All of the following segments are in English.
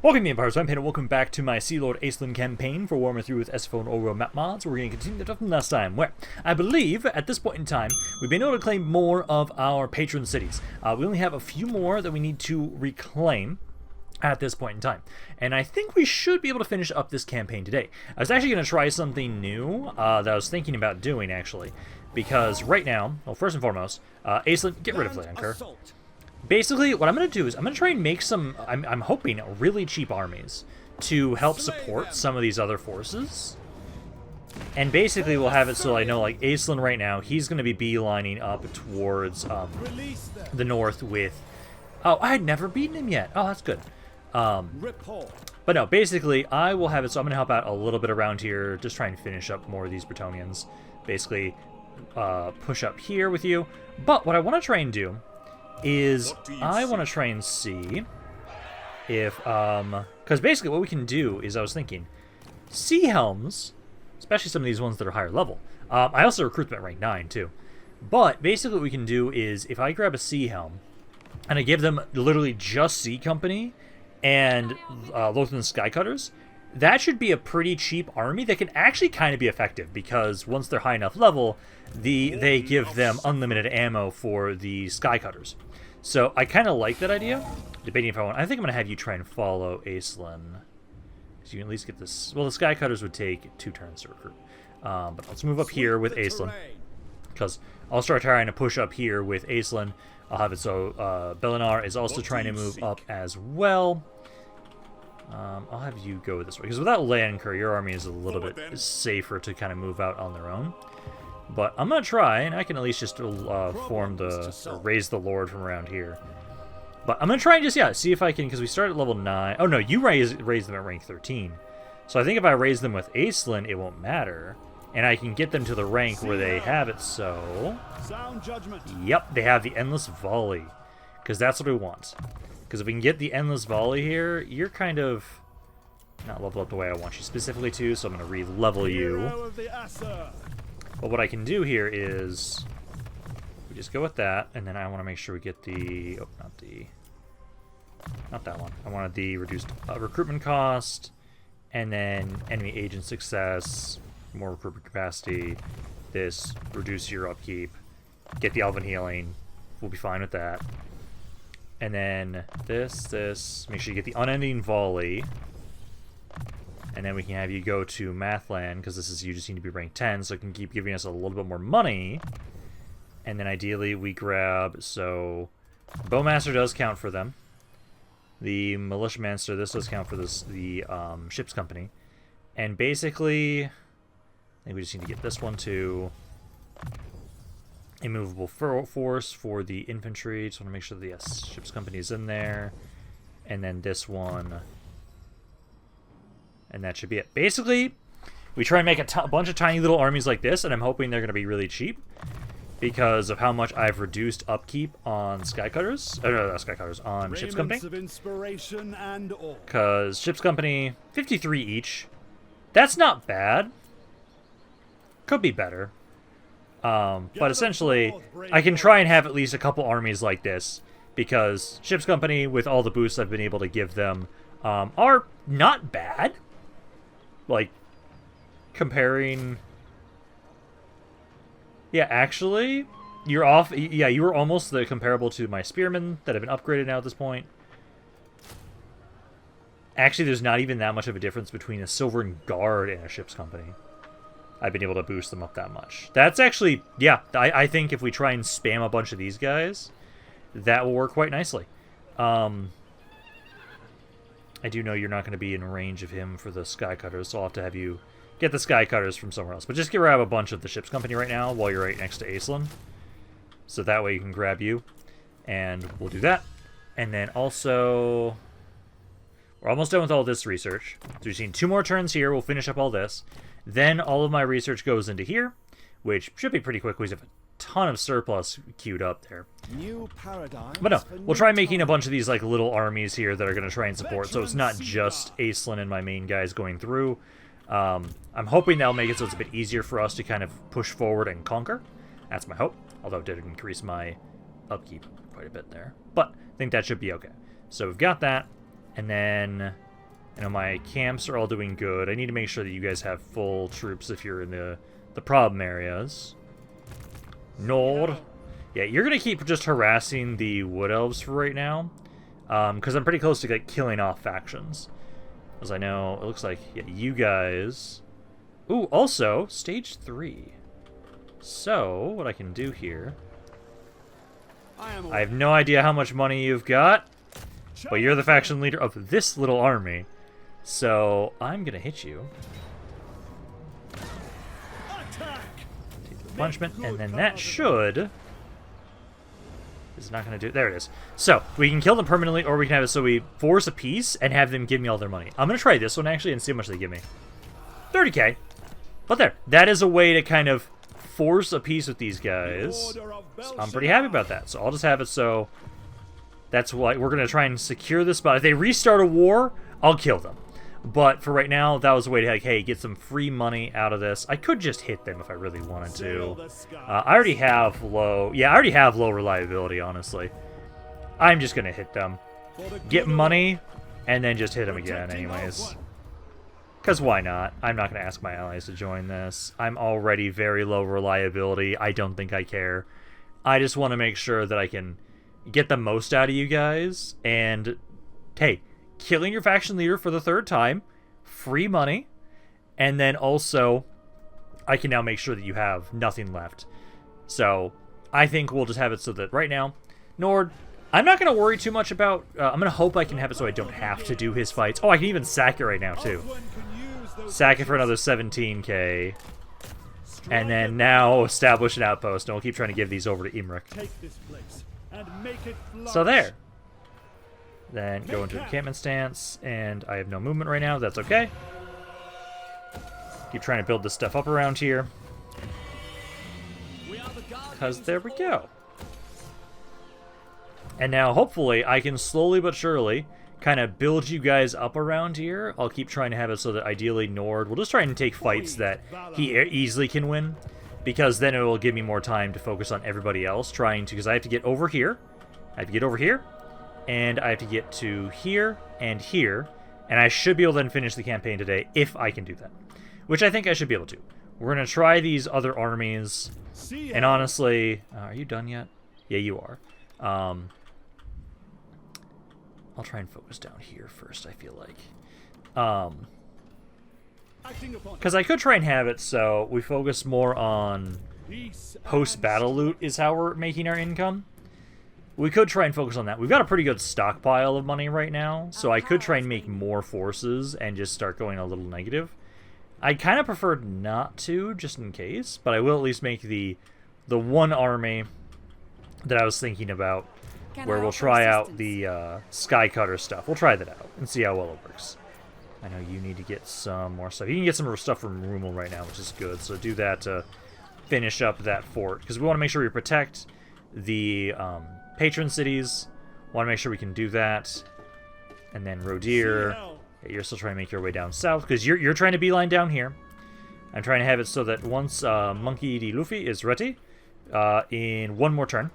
Welcome to the Empires, I'm Rampaned, and welcome back to my Sea Lord Aislinn Campaign for WARHAMMER III with SFO and overall map mods. We're going to continue from last time, where I believe, at this point in time, we've been able to claim more of our patron cities. We only have a few more that we need to reclaim at this point in time. And I think we should be able to finish up this campaign today. I was actually going to try something new that I was thinking about doing, actually. Because right now, well, first and foremost, Aislinn, get rid of Lanker. Basically, what I'm going to do is I'm going to try and make some, I'm hoping, really cheap armies to help support some of these other forces. And basically, we'll have it so I know, like, Aislinn right now, he's going to be beelining up towards the north with... Oh, I had never beaten him yet. Oh, that's good. But no, basically, I will have it so I'm going to help out a little bit around here, just try and finish up more of these Bretonnians. Basically, push up here with you. But what I want to try and do is I want to try and see if, because basically what we can do is, I was thinking, Sea Helms, especially some of these ones that are higher level. I also recruit them at rank 9 too. But basically what we can do is, if I grab a Sea Helm, and I give them literally just Sea Company and Lothran Skycutters, that should be a pretty cheap army that can actually kind of be effective, because once they're high enough level, they give them unlimited ammo for the Skycutters. So I kind of like that idea. Debating if I want. I think I'm going to have you try and follow Aislinn, so you can at least get this. Well, the Skycutters would take 2 turns to recruit. But let's move up here with Aislinn, because I'll start trying to push up here with Aislinn. I'll have it so Belinar is also trying to move up as well. I'll have you go this way, because without Lanker, your army is a little bit safer to kind of move out on their own. But I'm going to try, and I can at least just form the, raise the Lord from around here. But I'm going to try and just, yeah, see if I can, because we start at level 9. Oh, no, you raise them at rank 13. So I think if I raise them with Aislinn, it won't matter. And I can get them to the rank where they have it, so... Yep, they have the Endless Volley. Because that's what we want. Because if we can get the Endless Volley here, you're kind of not leveled up the way I want you specifically to, so I'm going to re-level you. But what I can do here is we just go with that, and then I want to make sure we get the... Oh, not that one. I wanted the reduced recruitment cost, and then enemy agent success, more recruitment capacity, this, reduce your upkeep, get the Elven Healing, we'll be fine with that. And then this, make sure you get the Unending Volley. And then we can have you go to Mathland, because this is, you just need to be rank 10, so it can keep giving us a little bit more money. And then ideally we grab, so Bowmaster does count for them. The Militiamaster, this does count for this, the Ship's Company. And basically, I think we just need to get this one too. Immovable force for the infantry. Just want to make sure the Ship's Company is in there. And then this one. And that should be it. Basically, we try and make a bunch of tiny little armies like this, and I'm hoping they're going to be really cheap because of how much I've reduced upkeep on Skycutters. Not Skycutters, on Ship's Company. Because Ship's Company, 53 each. That's not bad. Could be better. But essentially, I can try and have at least a couple armies like this, because Ship's Company, with all the boosts I've been able to give them, are not bad. Like, comparing... Yeah, actually, you're off. Yeah, you were almost comparable to my Spearmen that have been upgraded now at this point. Actually, there's not even that much of a difference between a Silvern Guard and a Ship's Company. I've been able to boost them up that much. That's actually, yeah, I think if we try and spam a bunch of these guys, that will work quite nicely. I do know you're not going to be in range of him for the Skycutters, so I'll have to have you get the Skycutters from somewhere else. But just grab a bunch of the Ship's Company right now while you're right next to Aislinn. So that way you can grab you, and we'll do that. And then also, we're almost done with all this research. So we've seen 2 more turns here, we'll finish up all this. Then all of my research goes into here, which should be pretty quick. We have a ton of surplus queued up there. But no, we'll try making a bunch of these like little armies here that are going to try and support, so it's not just Aislinn and my main guys going through. I'm hoping that'll make it so it's a bit easier for us to kind of push forward and conquer. That's my hope, although it did increase my upkeep quite a bit there. But I think that should be okay. So we've got that, and then I know my camps are all doing good. I need to make sure that you guys have full troops if you're in the problem areas. Nord. Yeah, you're going to keep just harassing the Wood Elves for right now. Because I'm pretty close to like, killing off factions. As I know, it looks like, yeah, you guys... Ooh, also, stage 3. So, what I can do here... I have no idea how much money you've got, but you're the faction leader of this little army. So, I'm going to hit you. Take the punishment, and then that should... Is not going to do... There it is. So, we can kill them permanently, or we can have it so we force a peace and have them give me all their money. I'm going to try this one, actually, and see how much they give me. 30k. But there. That is a way to kind of force a peace with these guys. So I'm pretty happy about that. So I'll just have it so... That's why we're going to try and secure this spot. If they restart a war, I'll kill them. But for right now, that was a way to, like, hey, get some free money out of this. I could just hit them if I really wanted to. I already have low... Yeah, I already have low reliability, honestly. I'm just going to hit them. Get money, and then just hit them again anyways. Because why not? I'm not going to ask my allies to join this. I'm already very low reliability. I don't think I care. I just want to make sure that I can get the most out of you guys. And, hey... Killing your faction leader for the 3rd time, free money, and then also I can now make sure that you have nothing left. So I think we'll just have it so that right now, Nord, I'm not going to worry too much about, I'm going to hope I can have it so I don't have to do his fights. Oh, I can even sack it right now too. Sack it for another 17k. And then now establish an outpost, and we'll keep trying to give these over to Imric. So there. Then go into encampment stance, and I have no movement right now. That's okay. Keep trying to build this stuff up around here. Because there we go. And now, hopefully, I can slowly but surely kind of build you guys up around here. I'll keep trying to have it so that ideally Nord will just try and take fights that he easily can win. Because then it will give me more time to focus on everybody else trying to... Because I have to get over here. I have to get over here. And I have to get to here and here. And I should be able to then finish the campaign today if I can do that. Which I think I should be able to. We're going to try these other armies. And honestly... are you done yet? Yeah, you are. I'll try and focus down here first, I feel like. Because I could try and have it so we focus more on post-battle loot is how we're making our income. We could try and focus on that. We've got a pretty good stockpile of money right now, so I could try and make more forces and just start going a little negative. I kind of prefer not to, just in case, but I will at least make the one army that I was thinking about, where we'll try out the Sky Cutter stuff. We'll try that out and see how well it works. I know you need to get some more stuff. You can get some stuff from Rummel right now, which is good, so do that to finish up that fort, because we want to make sure we protect the... patron cities. Want to make sure we can do that. And then Rodir. Yeah, you're still trying to make your way down south because you're trying to beeline down here. I'm trying to have it so that once Monkey D. Luffy is ready, in one more turn,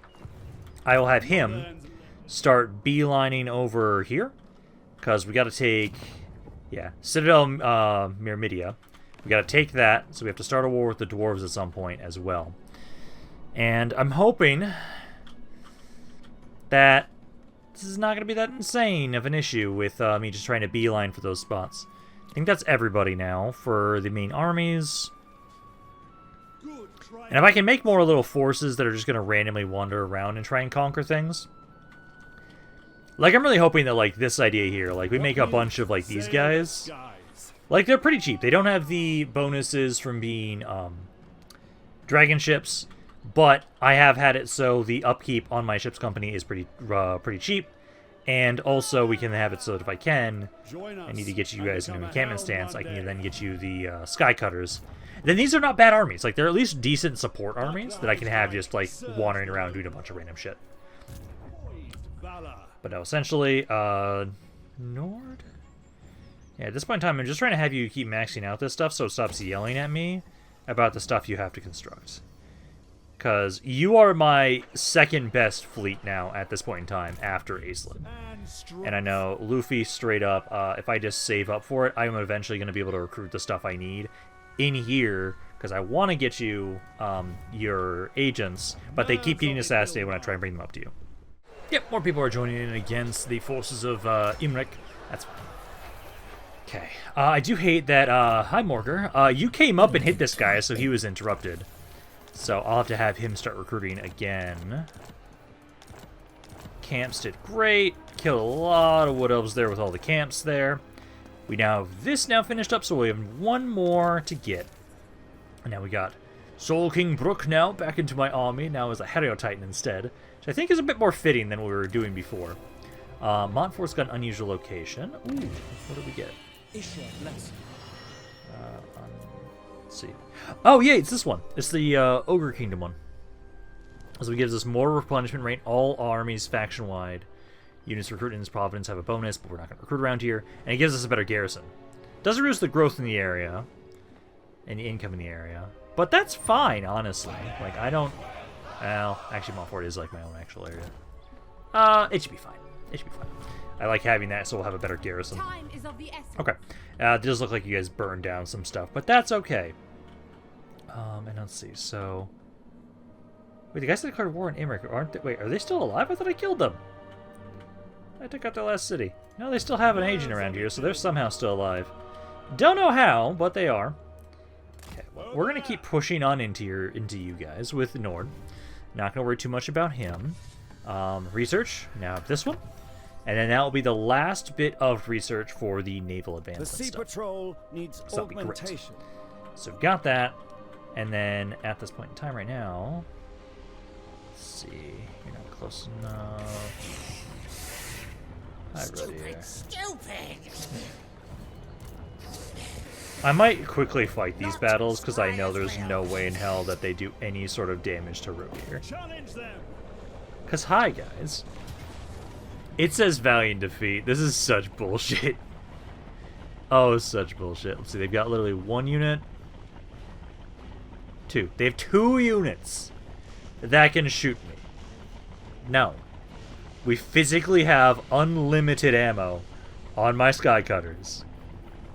I will have him start beelining over here because we got to take, yeah, Citadel Myrmidia. We got to take that, so we have to start a war with the dwarves at some point as well. And I'm hoping that this is not going to be that insane of an issue with me just trying to beeline for those spots. I think that's everybody now for the main armies. And if I can make more little forces that are just going to randomly wander around and try and conquer things. Like, I'm really hoping that, like, this idea here, like, we make a bunch of, like, these guys. Like, they're pretty cheap. They don't have the bonuses from being dragon ships. But I have had it so the upkeep on my ship's company is pretty cheap. And also we can have it so that if I can, I need to get you guys into an encampment stance. I can then get you the Sky Cutters. Then these are not bad armies. Like, they're at least decent support armies that I can have just, like, wandering around doing a bunch of random shit. But no, essentially, Nord? Yeah, at this point in time, I'm just trying to have you keep maxing out this stuff so it stops yelling at me about the stuff you have to construct. Because you are my second best fleet now at this point in time after Aislinn. And I know Luffy straight up, if I just save up for it, I'm eventually going to be able to recruit the stuff I need in here. Because I want to get you your agents, but they keep getting assassinated when I try and bring them up to you. Yep, more people are joining in against the forces of Imrik. That's okay. I do hate that. Hi, Morgar. You came up and hit this guy, so he was interrupted. So I'll have to have him start recruiting again. Camps did great. Killed a lot of wood elves there with all the camps there. We now have this now finished up, so we have one more to get. And now we got Soul King Brook now back into my army, now as a Hereo Titan instead, which I think is a bit more fitting than what we were doing before. Montfort's got an unusual location. Ooh, what did we get? Let's see. Oh, yeah, it's this one. It's the Ogre Kingdom one. So it gives us more replenishment rate, all armies faction-wide. Units recruited in this province have a bonus, but we're not going to recruit around here. And it gives us a better garrison. Doesn't reduce the growth in the area, and the income in the area. But that's fine, honestly. Like, I don't... Well, actually, Montfort is like my own actual area. It should be fine. It should be fine. I like having that, so we'll have a better garrison. Time is of the essence. Okay. It does look like you guys burned down some stuff, but that's okay. And let's see, so... Wait, the guys that declared war on Imrik, aren't they... Wait, are they still alive? I thought I killed them. I took out their last city. No, they still have an agent around here, so they're somehow still alive. Don't know how, but they are. Okay, well, we're going to keep pushing on into you guys with Nord. Not going to worry too much about him. Research, now this one. And then that will be the last bit of research for the naval advancement stuff. The sea patrol needs augmentation. So we've got that. And then at this point in time right now... Let's see... You're not close enough... Hi, Rudy. Stupid! I might quickly fight these battles, because I know there's no way in hell that they do any sort of damage to Rodier. Because, hi, guys. It says valiant defeat. This is such bullshit. Oh, such bullshit. Let's see, they've got literally one unit. Two. They have 2 units that can shoot me. No. We physically have unlimited ammo on my Skycutters.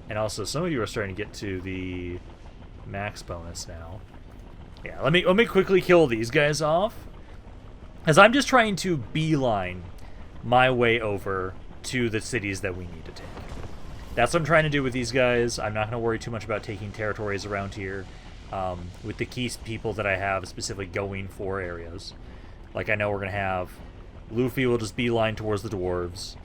And also, some of you are starting to get to the max bonus now. Yeah, let me quickly kill these guys off. As I'm just trying to beeline my way over to the cities that we need to take. That's what I'm trying to do with these guys. I'm not going to worry too much about taking territories around here. With the key people that I have specifically going for areas. Like, I know we're going to have... Luffy will just beeline towards the dwarves.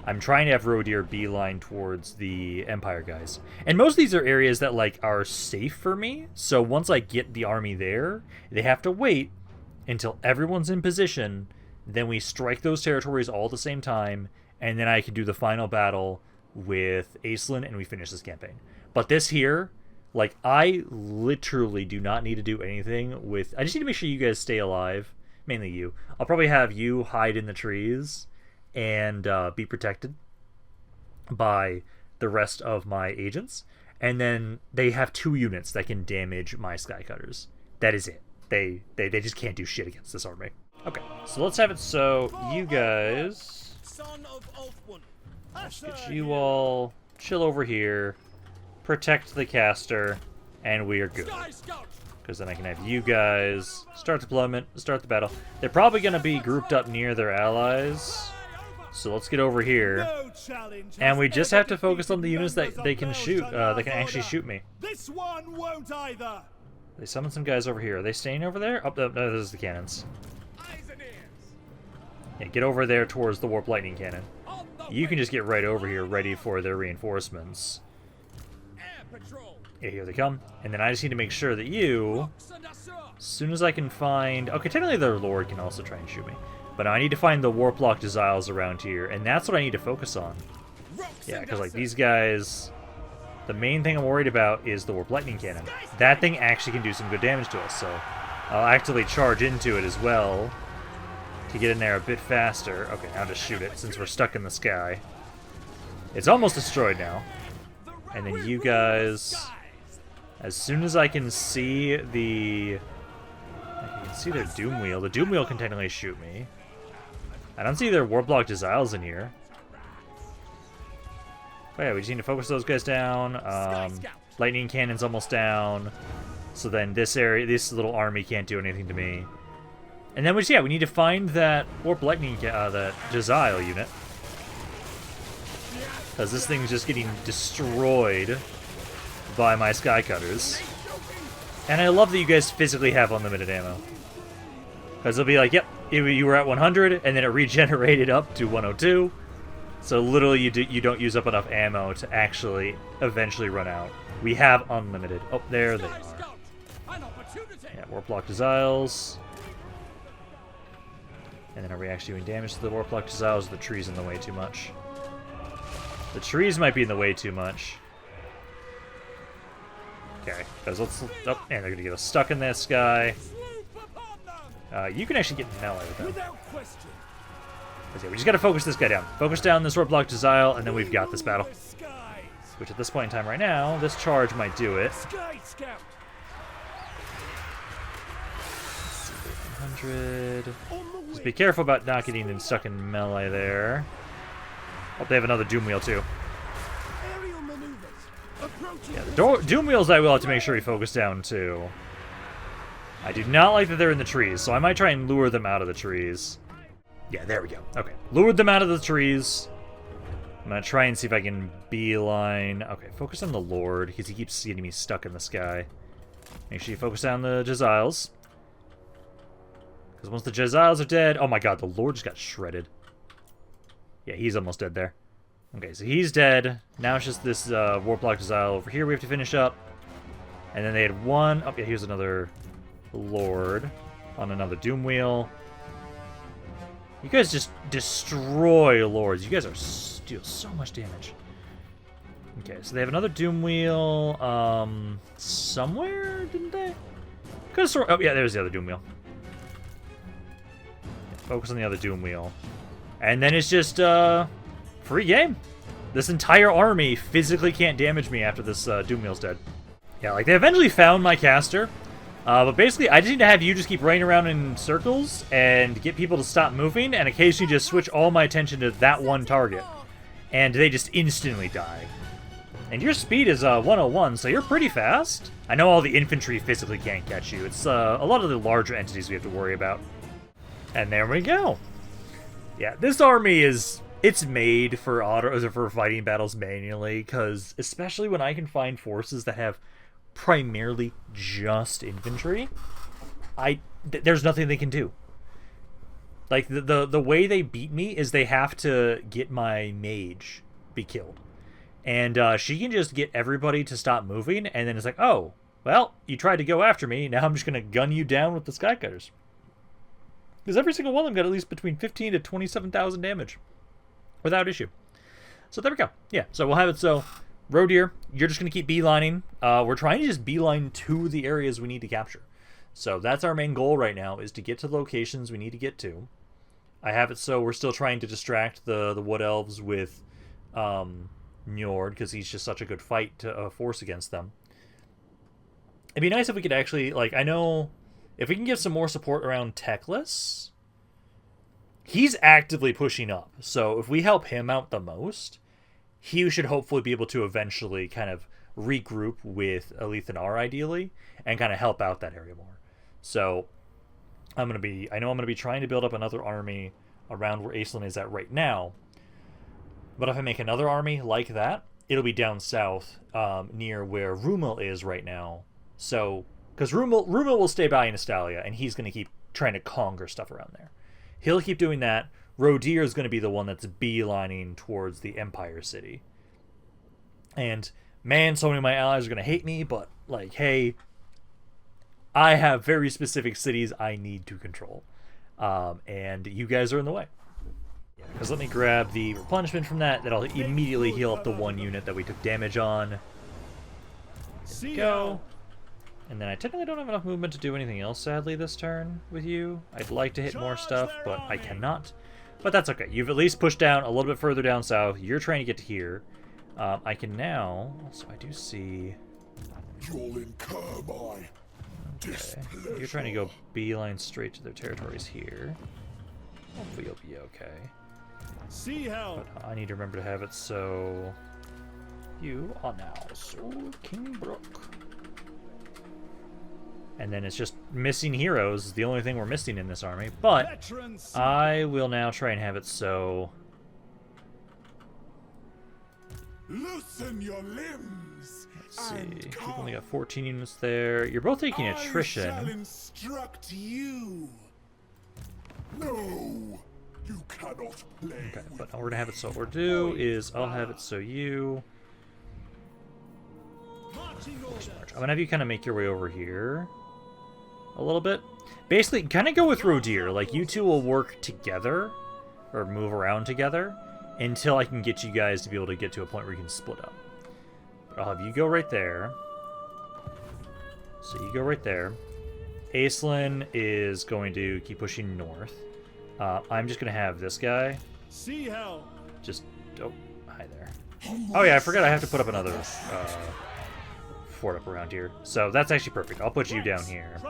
I'm trying to have Rodier beeline towards the Empire guys. And most of these are areas that, like, are safe for me. So once I get the army there, they have to wait until everyone's in position. Then we strike those territories all at the same time. And then I can do the final battle with Aislinn and we finish this campaign. But this here, like, I literally do not need to do anything with... I just need to make sure you guys stay alive. Mainly you. I'll probably have you hide in the trees and be protected by the rest of my agents. And then they have 2 units that can damage my Skycutters. That is it. They just can't do shit against this army. Okay, so let's have it so you guys... Let's get you all chill over here, protect the caster, and we are good. Because then I can have you guys start deployment, start the battle. They're probably going to be grouped up near their allies. So let's get over here. And we just have to focus on the units that they can shoot. They can actually shoot me. This one won't either. They summoned some guys over here. Are they staying over there? Oh, no, those are the cannons. Yeah, get over there towards the Warp Lightning Cannon. You can just get right over here, ready for their reinforcements. Yeah, here they come. And then I just need to make sure that you, as soon as I can find... Okay, technically their Lord can also try and shoot me. But I need to find the Warp Lock Desiles around here, and that's what I need to focus on. Yeah, because like these guys... The main thing I'm worried about is the Warp Lightning Cannon. That thing actually can do some good damage to us, so I'll actively charge into it as well to get in there a bit faster. Okay, now just shoot it since we're stuck in the sky. It's almost destroyed now. And then you guys... As soon as I can see the... can see their Doom Wheel. The Doom Wheel can technically shoot me. I don't see their Warplocked Exiles in here. But yeah, we just need to focus those guys down. Lightning Cannon's almost down. So then this area, this little army can't do anything to me. And then we need to find that Warp Lightning, that Jezile unit. Because this thing's just getting destroyed by my Skycutters. And I love that you guys physically have unlimited ammo. Because it'll be like, yep, you were at 100, and then it regenerated up to 102. So literally you don't use up enough ammo to actually eventually run out. We have unlimited. Oh, there they are. Yeah, Warplocked Exiles. And then are we actually doing damage to the Warplocked Exiles? Or the trees in the way too much? The trees might be in the way too much. Okay, because let's... Oh, and they're going to get us stuck in this guy. You can actually get melee with them. Okay, we just got to focus this guy down. Focus down this Warplocked Exile, and then we've got this battle. Which at this point in time right now, this charge might do it. 100. Just be careful about not getting stuck in melee there. Oh, they have another Doom Wheel too. Yeah, the Doom Wheels I will have to make sure we focus down too. I do not like that they're in the trees, so I might try and lure them out of the trees. Yeah, there we go. Okay, lured them out of the trees. I'm gonna try and see if I can beeline. Okay, focus on the Lord, because he keeps getting me stuck in the sky. Make sure you focus on the Jeziles. Because once the Jeziles are dead... Oh my god, the Lord just got shredded. Yeah, he's almost dead there. Okay, so he's dead. Now it's just this Warplocked Exile over here we have to finish up. And then they had one... Oh, yeah, here's another Lord on another Doom Wheel. You guys just destroy Lords. You guys deal so much damage. Okay, so they have another Doom Wheel somewhere, didn't they? Oh, yeah, there's the other Doom Wheel. Focus on the other Doom Wheel. And then it's just free game. This entire army physically can't damage me after this Doom Wheel's dead. Yeah, like they eventually found my caster. But basically, I just need to have you just keep running around in circles and get people to stop moving, and occasionally just switch all my attention to that one target. And they just instantly die. And your speed is 101, so you're pretty fast. I know all the infantry physically can't catch you. It's a lot of the larger entities we have to worry about. And there we go. Yeah, this army is... It's made for fighting battles manually, because especially when I can find forces that have primarily just infantry, there's nothing they can do. Like, the way they beat me is they have to get my mage be killed. And she can just get everybody to stop moving, and then it's like, oh, well, you tried to go after me, now I'm just going to gun you down with the Skycutters. Because every single one of them got at least between 15 to 27,000 damage. Without issue. So there we go. Yeah, so we'll have it so... Rodeer, you're just going to keep beelining. We're trying to just beeline to the areas we need to capture. So that's our main goal right now, is to get to the locations we need to get to. I have it so we're still trying to distract the Wood Elves with Njord, because he's just such a good fight to force against them. It'd be nice if we could actually, like, I know... If we can give some more support around Teclis, he's actively pushing up. So if we help him out the most, he should hopefully be able to eventually kind of regroup with Alethanar, ideally, and kind of help out that area more. So I know I'm going to be trying to build up another army around where Aislinn is at right now. But if I make another army like that, it'll be down south, near where Rumel is right now. So... Because Rumel will stay by Nastalia, and he's going to keep trying to conquer stuff around there. He'll keep doing that. Rodeer is going to be the one that's beelining towards the Empire City. And, man, so many of my allies are going to hate me, but, like, hey, I have very specific cities I need to control. And you guys are in the way. Because let me grab the replenishment from that. That'll immediately heal up the one unit that we took damage on. There we go. And then I technically don't have enough movement to do anything else, sadly, this turn with you. I'd like to hit more stuff, but I cannot. But that's okay. You've at least pushed down a little bit further down south. You're trying to get to here. I can now... So I do see... Okay. You're trying to go beeline straight to their territories here. Hopefully you'll be okay. Sea Hell. But I need to remember to have it so you are now Sword King Brook. And then it's just missing heroes is the only thing we're missing in this army. But I will now try and have it so. Loosen your limbs. Let's see. You've only got 14 units there. You're both taking attrition. I shall instruct you. No, you cannot play. Okay, but we're gonna have it so what we'll do is I'll have it so you. I'm gonna have you kind of make your way over here a little bit. Basically, kind of go with Rodir. Like, you two will work together or move around together until I can get you guys to be able to get to a point where you can split up. But I'll have you go right there. So you go right there. Aislinn is going to keep pushing north. I'm just going to have this guy. Sea Hell. Just... Oh, hi there. Oh yeah, I forgot I have to put up another fort up around here. So that's actually perfect. I'll put you down here.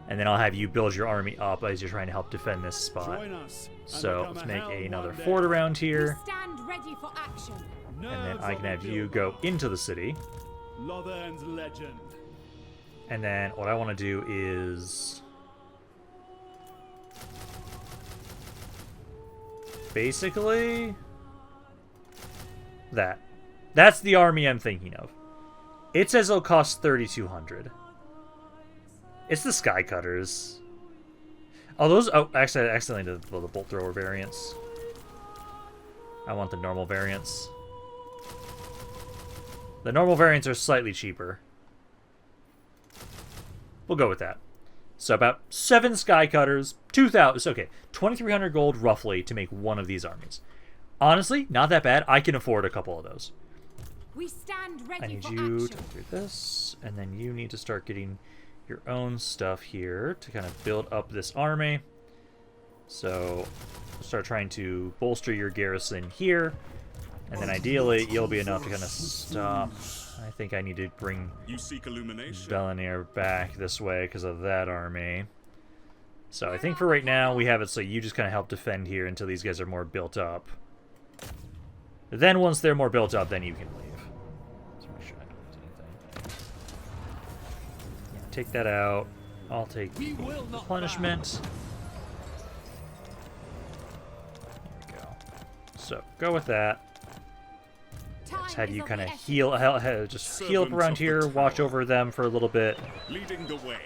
And then I'll have you build your army up as you're trying to help defend this spot. So let's make another fort around here. Stand ready for action. And then I can have you go into the city. Lothan's legend. And then what I want to do is basically that. That's the army I'm thinking of. It says it'll cost 3,200. It's the Sky Cutters. Oh, those... Oh, actually, I accidentally did the Bolt Thrower variants. I want the normal variants. The normal variants are slightly cheaper. We'll go with that. So about 7 Sky Cutters, 2,000... Okay, 2,300 gold, roughly, to make one of these armies. Honestly, not that bad. I can afford a couple of those. We stand ready I need for you action. to do this, and then you need to start getting your own stuff here to kind of build up this army. So start trying to bolster your garrison here, and then ideally you'll be enough to kind of stop. I think I need to bring Bellenir back this way because of that army. So I think for right now we have it so you just kind of help defend here until these guys are more built up. Then once they're more built up, then you can leave. So make sure I don't lose anything. Yeah, take that out. I'll take replenishment. There we go. So go with that. Just have you kind of heal, just heal up around here, watch over them for a little bit. Leading the way.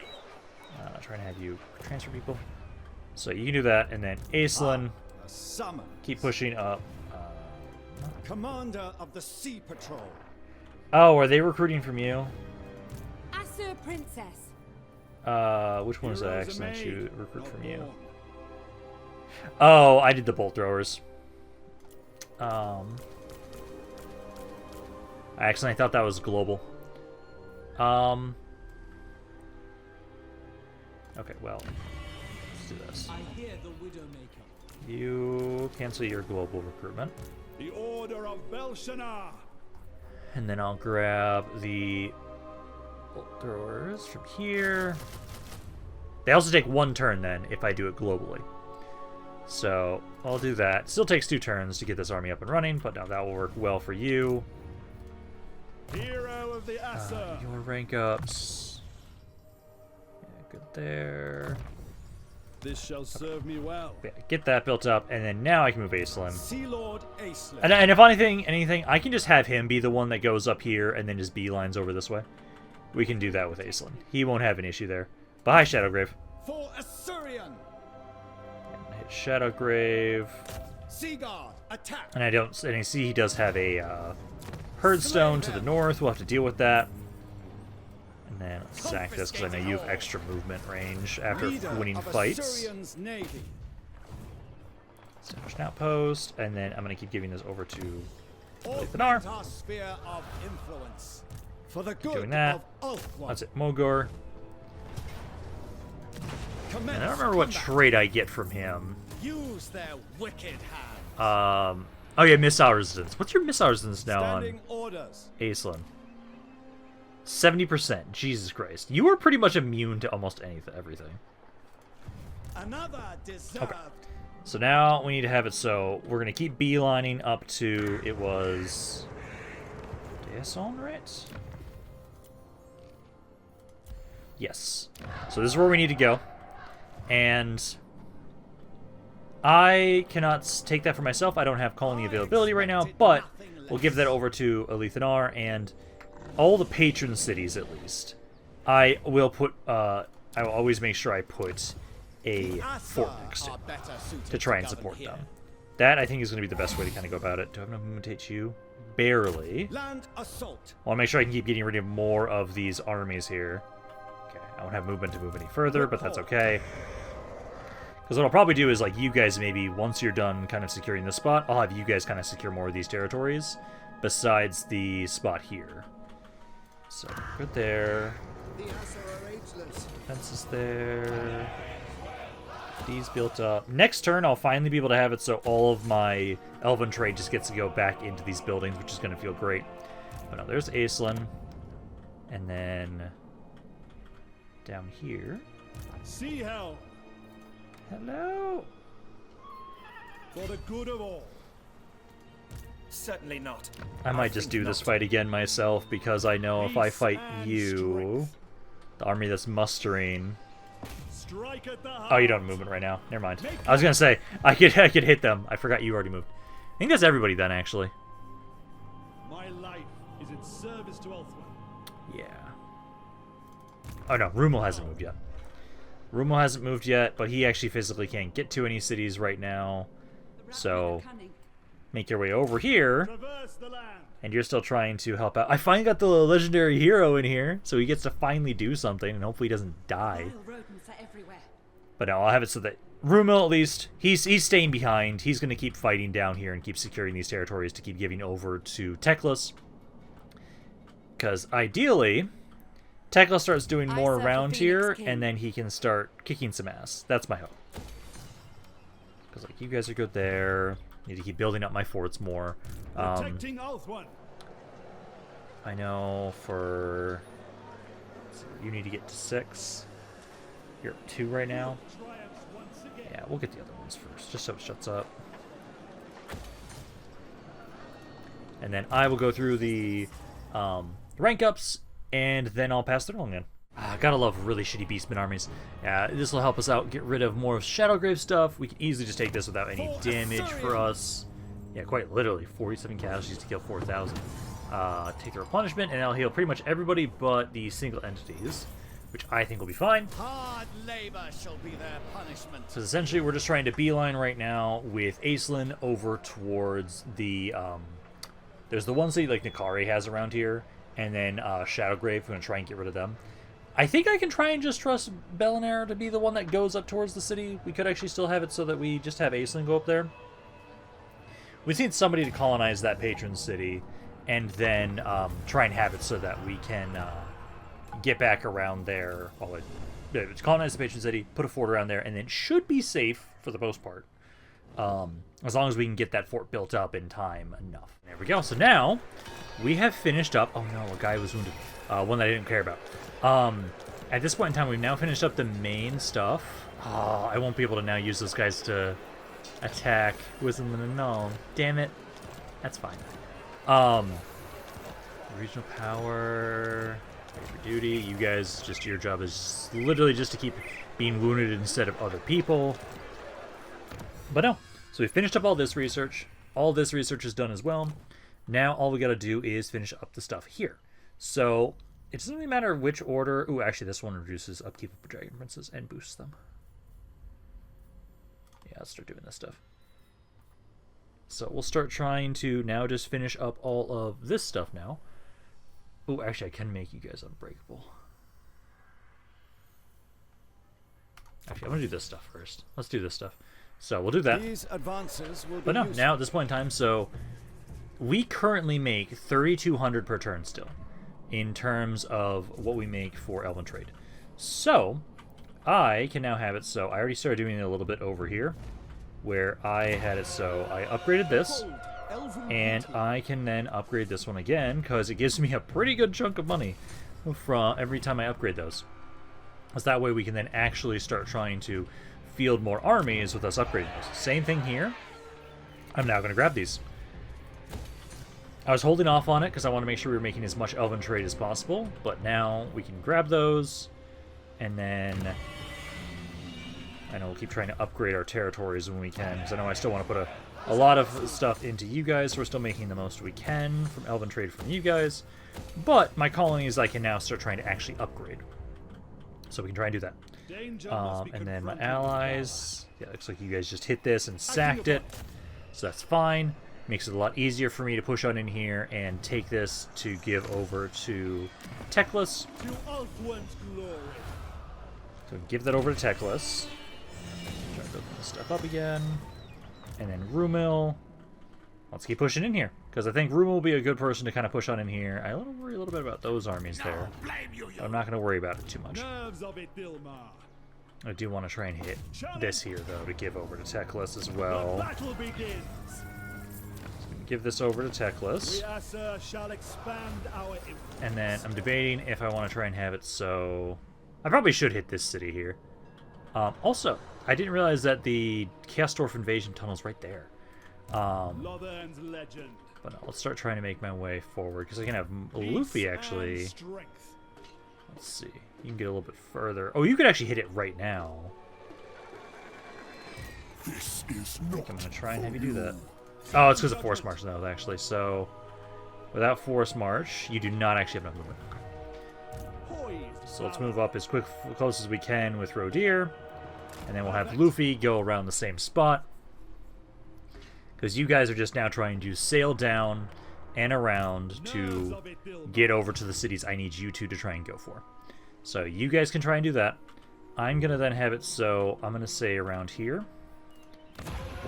Trying to have you transfer people. So you can do that, and then Aislinn, keep pushing up. Commander of the Sea Patrol. Oh, are they recruiting from you? Asur Princess. Which one was I accidentally shoot recruit from you? Oh, I did the bolt throwers. I accidentally thought that was global. Okay, well, let's do this. I hear the Widowmaker. You cancel your global recruitment. The Order of Belshazzar. And then I'll grab the bolt throwers from here. They also take 1 turn then if I do it globally. So I'll do that. Still takes 2 turns to get this army up and running, but now that will work well for you. Hero of the Asur. Your rank ups. Yeah, good there. This shall serve me well. Yeah, get that built up, and then now I can move Aislinn. Sea Lord Aislinn. And if anything, I can just have him be the one that goes up here and then just beelines over this way. We can do that with Aislinn. He won't have an issue there. But hi, Shadowgrave. For Assyrian. And hit Shadowgrave. Seaguard, attack. And I see he does have a Herdstone to the north. We'll have to deal with that. And then let's sack this because I know you have extra movement range after winning fights. Navy. Establish an outpost, and then I'm going to keep giving this over to Augment Leithanar. our sphere of influence. For the good Doing that. of Ulthuan. That's it, Mogor. Commence And I don't remember what combat. trait I get from him. Use their wicked hands. Oh yeah, missile resistance. What's your missile resistance now on Standing orders. Aislinn? 70%. Jesus Christ. You are pretty much immune to almost everything. Another deserved. So now we need to have it so we're going to keep beelining up to, it was Daemons, right? Yes. So this is where we need to go. And I cannot take that for myself. I don't have colony availability right now, but we'll give that over to Aislinn and all the patron cities at least. I will put, I will always make sure I put a fort next to try and support them. That, I think, is going to be the best way to kind of go about it. Do I have enough movement to hit you? Barely. Land assault. I want to make sure I can keep getting rid of more of these armies here. Okay, I won't have movement to move any further, but that's okay. Because what I'll probably do is, like, you guys maybe, once you're done kind of securing this spot, I'll have you guys kind of secure more of these territories, besides the spot here. So, good there. Fences there. These built up. Next turn, I'll finally be able to have it so all of my elven trade just gets to go back into these buildings, which is going to feel great. But no, there's Aislinn. And then down here. See how. Hello. For the good of all. Certainly not. I might just do this fight again myself, because I know if I fight you, the army that's mustering. Oh, you don't have movement right now. Never mind. I was gonna say I could hit them. I forgot you already moved. I think that's everybody then, actually. My life is in service to Ulthwin. Yeah. Oh no, Rummel hasn't moved yet. Rummel hasn't moved yet, but he actually physically can't get to any cities right now. So make your way over here. And you're still trying to help out. I finally got the legendary hero in here, so he gets to finally do something, and hopefully he doesn't die. But no, I'll have it so that Rummel, at least, he's staying behind. He's going to keep fighting down here and keep securing these territories to keep giving over to Teclis. Because ideally, Teclis starts doing more around here, and then he can start kicking some ass. That's my hope. Because, like, you guys are good there. Need to keep building up my forts more. Protecting Ulthwin. I know for... You need to get to 6. You're at 2 right now. Yeah, we'll get the other ones first, just so it shuts up. And then I will go through the rank ups, and then I'll pass through again. Gotta love really shitty beastmen armies. Yeah, this will help us out, get rid of more of Shadowgrave stuff. We can easily just take this without any damage for us. Yeah, quite literally, 47 casualties to kill 4,000. Take the replenishment, and I'll heal pretty much everybody but the single entities, which I think will be fine. Hard labor shall be their punishment. So essentially, we're just trying to beeline right now with Aislinn over towards the, there's the one city like Nikari has around here, and then Shadowgrave. We're going to try and get rid of them. I think I can try and just trust Belinair to be the one that goes up towards the city. We could actually still have it so that we just have Aislinn go up there. We need somebody to colonize that patron city, and then try and have it so that we can get back around there. Well, colonize the patron city, put a fort around there, and then should be safe for the most part. As long as we can get that fort built up in time enough. There we go. So now we have finished up. Oh no, a guy was wounded. One that I didn't care about. At this point in time, we've now finished up the main stuff. Oh, I won't be able to now use those guys to attack. Wisdom and no. Damn it. That's fine. Regional power. For duty. You guys, just your job is literally just to keep being wounded instead of other people. But no. So we finished up all this research. All this research is done as well. Now all we gotta do is finish up the stuff here. So it doesn't really matter which order. Ooh, actually, this one reduces upkeep of Dragon Princes and boosts them. Yeah, let's start doing this stuff. So we'll start trying to now just finish up all of this stuff now. Ooh, actually, I can make you guys unbreakable. Actually, I'm going to do this stuff first. Let's do this stuff. So we'll do that. These advances will but be no, useful. now at this point in time, so we currently make 3,200 per turn still, in terms of what we make for Elven Trade. So I can now have it so I already started doing it a little bit over here, where I had it so I upgraded this, and I can then upgrade this one again, because it gives me a pretty good chunk of money. from every time I upgrade those. Because that way we can then actually start trying to field more armies with us upgrading those. Same thing here. I'm now going to grab these. I was holding off on it because I want to make sure we were making as much elven trade as possible, but now we can grab those, and then I know we'll keep trying to upgrade our territories when we can, because I know I still want to put a lot of stuff into you guys, so we're still making the most we can from elven trade from you guys, but my colonies I can now start trying to actually upgrade. So we can try and do that. And then my allies, yeah, looks like you guys just hit this and sacked it, so that's fine. Makes it a lot easier for me to push on in here and take this to give over to Teclis. So give that over to Teclis. Try to build this stuff up again. And then Rumil. Let's keep pushing in here, because I think Rumil will be a good person to kind of push on in here. I worry a little bit about those armies there. I'm not going to worry about it too much. I do want to try and hit this here, though, to give over to Teclis as well. Give this over to Teclis. And then I'm debating if I want to try and have it so... I probably should hit this city here. Also, I didn't realize that the Chaosdorf invasion tunnel's right there. But no, let's start trying to make my way forward, because I can have Luffy actually. Let's see. You can get a little bit further. Oh, you could actually hit it right now. This is I think not I'm going to try and have you do you. that. Oh, it's because of Force March, though, actually. So, without Force March, you do not actually have enough movement. So let's move up as close as we can with Rodir. And then we'll have Luffy go around the same spot. Because you guys are just now trying to sail down and around to get over to the cities I need you to try and go for. So you guys can try and do that. I'm going to then have it so I'm going to say around here.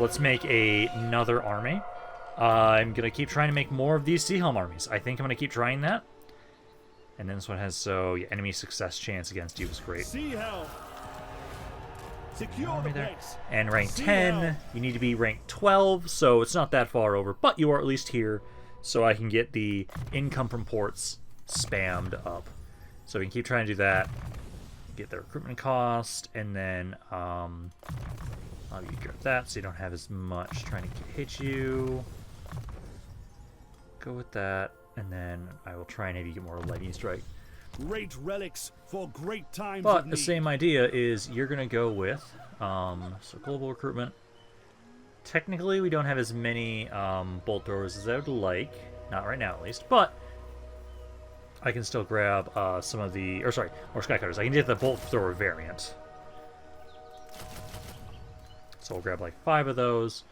Let's make another army. I'm going to keep trying to make more of these Sea Helm armies. I think I'm going to keep trying that. And then this one has, so, yeah, enemy success chance against you is great. Army there. And rank 10, you need to be rank 12, so it's not that far over, but you are at least here, so I can get the income from ports spammed up. So we can keep trying to do that. Get the recruitment cost, and then, you grab that so you don't have as much trying to hit you. Go with that, and then I will try and have you get more lightning strike. Great relics for great times. But the same idea is you're gonna go with so global recruitment. Technically, we don't have as many bolt throwers as I would like, not right now at least. But I can still grab some of the, or skycutters. I can get the bolt thrower variant. So we'll grab like 5 of those,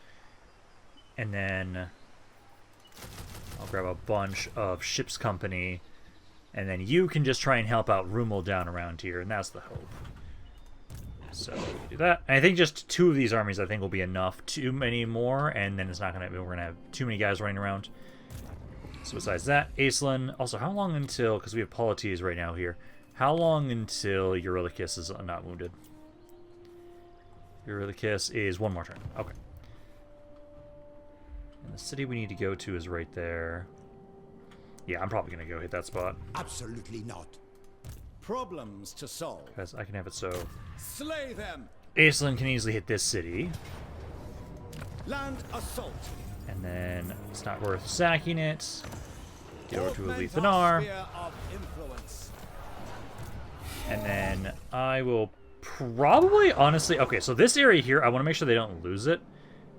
and then I'll grab a bunch of ship's company, and then you can just try and help out Rumil down around here, and that's the hope. So we do that. And I think just 2 of these armies I think will be enough. Too many more, and then it's not gonna. We're gonna have too many guys running around. So besides that, Aislinn. Also, how long until? Because we have Polites right now here. How long until Eurylochus is not wounded? Eurylochus is 1 more turn. Okay. And the city we need to go to is right there. Yeah, I'm probably going to go hit that spot. Absolutely not. Problems to solve. Because I can have it so Slay them. Aislinn can easily hit this city. Land assault. And then it's not worth sacking it. Get over to Augment Alethanar. our sphere of influence. And then I will probably, honestly... Okay, so this area here, I want to make sure they don't lose it.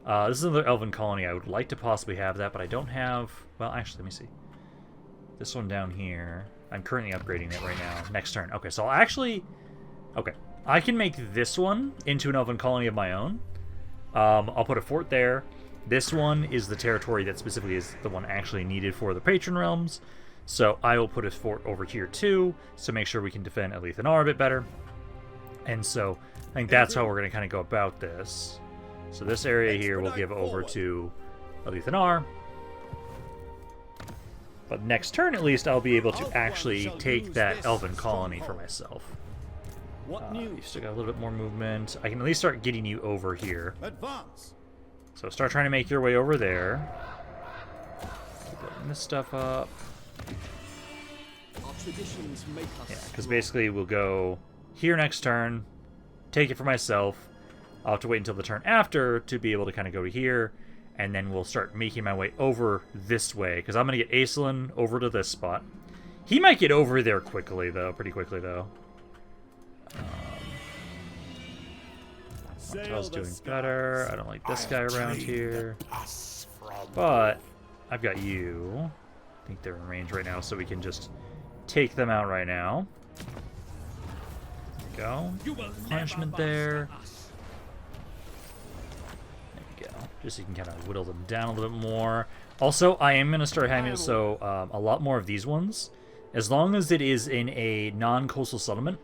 This is another elven colony. I would like to possibly have that, but I don't have... Well, actually, let me see. This one down here. I'm currently upgrading it right now. Next turn. Okay, so I'll actually... Okay. I can make this one into an elven colony of my own. I'll put a fort there. This one is the territory that specifically is the one actually needed for the patron realms. So I will put a fort over here too, to make sure we can defend Alethanar a bit better. And so I think that's how we're going to kind of go about this. So this area here we'll give over to Alethanar. But next turn, at least, I'll be able to actually take that elven colony for myself. You still got a little bit more movement. I can at least start getting you over here. Advance. So start trying to make your way over there. Keep building this stuff up. Our traditions make us Yeah, because basically we'll go here next turn, take it for myself. I'll have to wait until the turn after to be able to kind of go to here, and then we'll start making my way over this way, because I'm going to get Aislinn over to this spot. He might get over there quickly, though, pretty quickly, though. Montel's doing better. I don't like this guy around here. But I've got you. I think they're in range right now, so we can just take them out right now. There we go. Punishment there. There we go. Just so you can kind of whittle them down a little bit more. Also, I am going to start having so a lot more of these ones. As long as it is in a non-coastal settlement,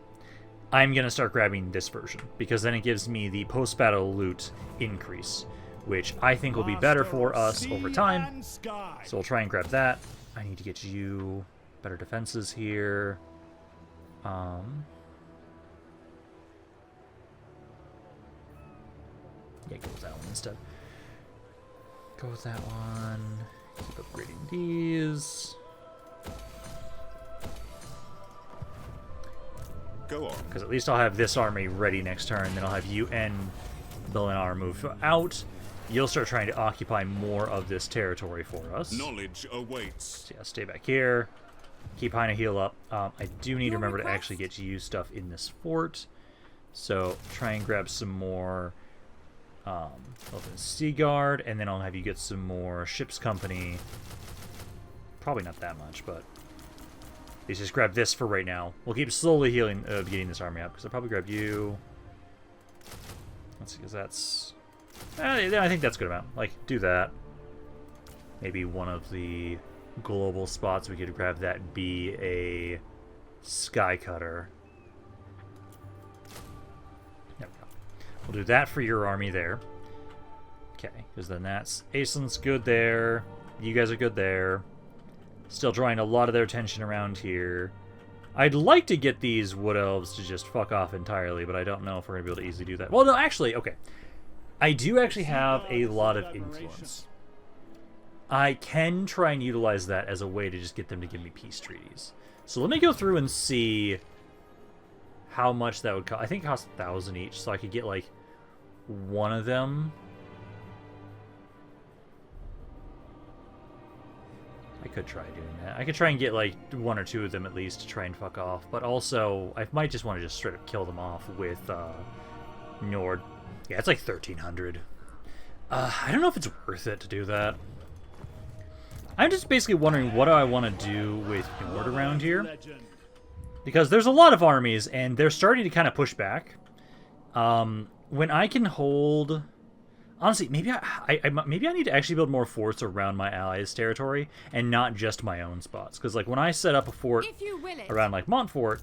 I'm going to start grabbing this version, because then it gives me the post-battle loot increase, which I think will be better for us over time. So we'll try and grab that. I need to get you better defenses here. Yeah, go with that one instead. Go with that one. Keep upgrading these. Go on. Because at least I'll have this army ready next turn, then I'll have you and Belinar move out. You'll start trying to occupy more of this territory for us. Knowledge awaits. So yeah, stay back here. Keep Hina heal up. I do need to remember to actually get you stuff in this fort. So try and grab some more Sea Guard, and then I'll have you get some more ship's company. Probably not that much, but let's just grab this for right now. We'll keep slowly healing, getting this army up, because I'll probably grab you. Let's see, because that's... I think that's a good amount. Like, do that. Maybe one of the global spots we could grab that be a Sky Cutter. There we go. We'll do that for your army there. Okay, because then that's... Aislinn's good there. You guys are good there. Still drawing a lot of their attention around here. I'd like to get these Wood Elves to just fuck off entirely, but I don't know if we're going to be able to easily do that. Well, no, actually, okay. I do actually have a lot of influence. I can try and utilize that as a way to just get them to give me peace treaties. So let me go through and see how much that would cost. I think it costs 1,000 each, so I could get, like, one of them. I could try doing that. I could try and get, like, one or two of them at least to try and fuck off. But also, I might just want to just straight up kill them off with Nord. Yeah, it's like 1,300. I don't know if it's worth it to do that. I'm just basically wondering what do I want to do with Nord around here. Because there's a lot of armies, and they're starting to kind of push back. When I can hold... Honestly, maybe maybe I need to actually build more forts around my allies' territory, and not just my own spots. Because, like, when I set up a fort around, like, Montfort,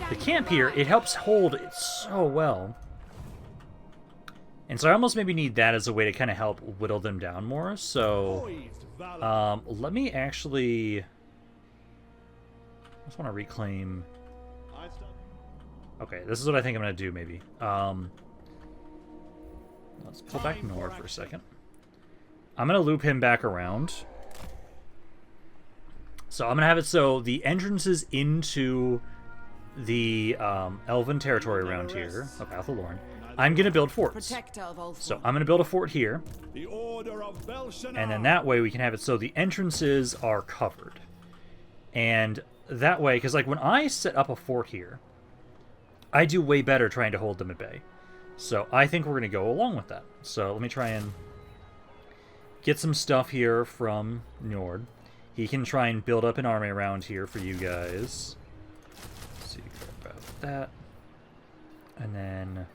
the camp here, it helps hold it so well. And so I almost maybe need that as a way to kind of help whittle them down more. So, let me actually... I just want to reclaim... Okay, this is what I think I'm going to do, maybe. Let's pull back north for a second. I'm going to loop him back around. So I'm going to have it so the entrances into the Elven territory around here, of Athelorn, I'm going to build forts. So I'm going to build a fort here. And then that way we can have it so the entrances are covered. And that way, because like when I set up a fort here, I do way better trying to hold them at bay. So I think we're going to go along with that. So let me try and get some stuff here from Nord. He can try and build up an army around here for you guys. Let's see about that. And then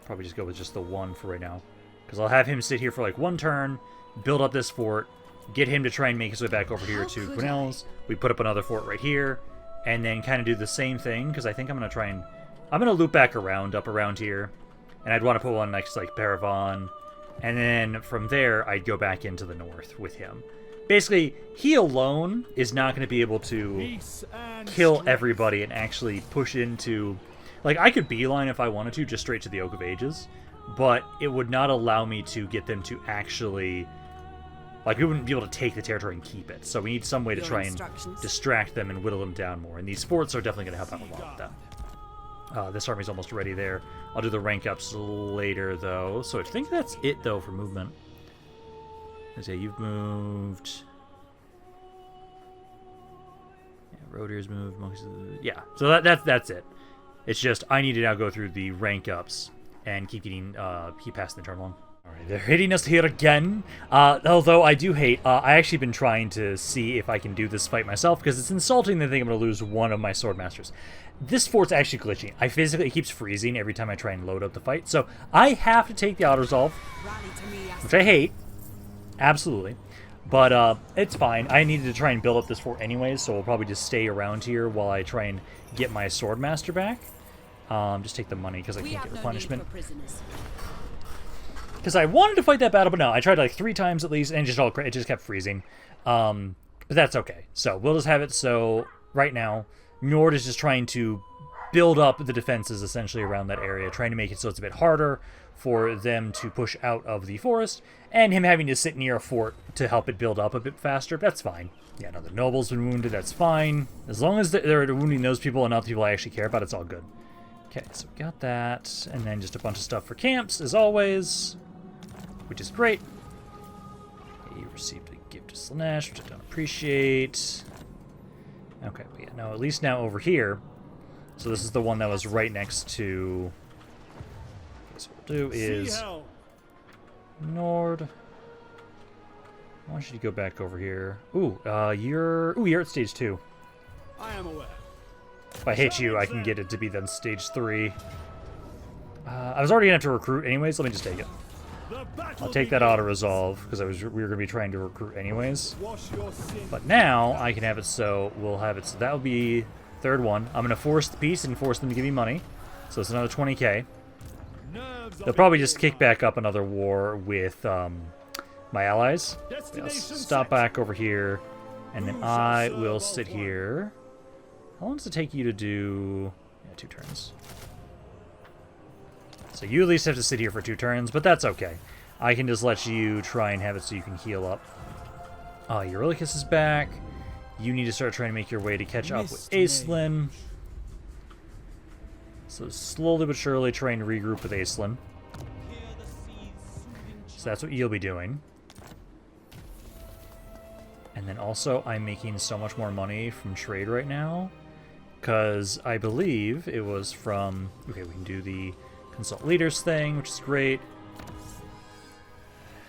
probably just go with just the one for right now. Because I'll have him sit here for like one turn, build up this fort, get him to try and make his way back over here to Quinnell's. We put up another fort right here, and then kind of do the same thing, because I think I'm going to try and... I'm going to loop back around, up around here, and I'd want to put one next to, like, Paravon, and then from there, I'd go back into the north with him. Basically, he alone is not going to be able to kill everybody and actually push into... Like, I could beeline if I wanted to, just straight to the Oak of Ages, but it would not allow me to get them to actually Like, we wouldn't be able to take the territory and keep it. So we need some way to Your try and instructions? distract them and whittle them down more. And these forts are definitely going to help out a lot with that. This army's almost ready there. I'll do the rank ups later, though. So I think that's it, though, for movement. Let's say you've moved. Yeah, Roadier's moved. Yeah, so that's it. It's just I need to now go through the rank ups and keep passing the turn along. Alright, they're hitting us here again. Although I do hate, I actually been trying to see if I can do this fight myself, because it's insulting to think I'm going to lose one of my sword masters. This fort's actually glitching. It keeps freezing every time I try and load up the fight, so I have to take the auto-resolve, which I hate. Absolutely. But it's fine. I needed to try and build up this fort anyways, so we'll probably just stay around here while I try and get my sword master back. Just take the money because I can't get replenishment. Because I wanted to fight that battle, but no, I tried like 3 times at least, and it just kept freezing. But that's okay. So we'll just have it so right now, Nord is just trying to build up the defenses essentially around that area, trying to make it so it's a bit harder for them to push out of the forest, and him having to sit near a fort to help it build up a bit faster. That's fine. Yeah, no, the noble's been wounded. That's fine. As long as they're wounding those people and not the people I actually care about, it's all good. Okay, so we got that, and then just a bunch of stuff for camps, as always, which is great. Okay, you received a gift of Slaanesh, which I don't appreciate. Okay, but yeah, no, at least now over here. So this is the one that was right next to... So what we'll do is... Nord. Why don't you go back over here? Ooh, you're at stage 2. I am aware. If I hit you, I can get it to be then stage 3. I was already gonna have to recruit anyways. Let me just take it. I'll take that auto-resolve, because we were going to be trying to recruit anyways. But now, I can have it so, we'll have it so that'll be third one. I'm going to force the peace and force them to give me money. So it's another 20k. They'll probably just kick back up another war with my allies. I'll stop back over here, and then I will sit here. How long does it take you to do... Yeah, 2 turns. So you at least have to sit here for 2 turns, but that's okay. I can just let you try and have it so you can heal up. Eurylicus is back. You need to start trying to make your way to catch up with Aislinn. So slowly but surely try and regroup with Aislinn. So that's what you'll be doing. And then also, I'm making so much more money from trade right now. Because I believe it was from... Okay, we can do the... Consult leaders thing, which is great.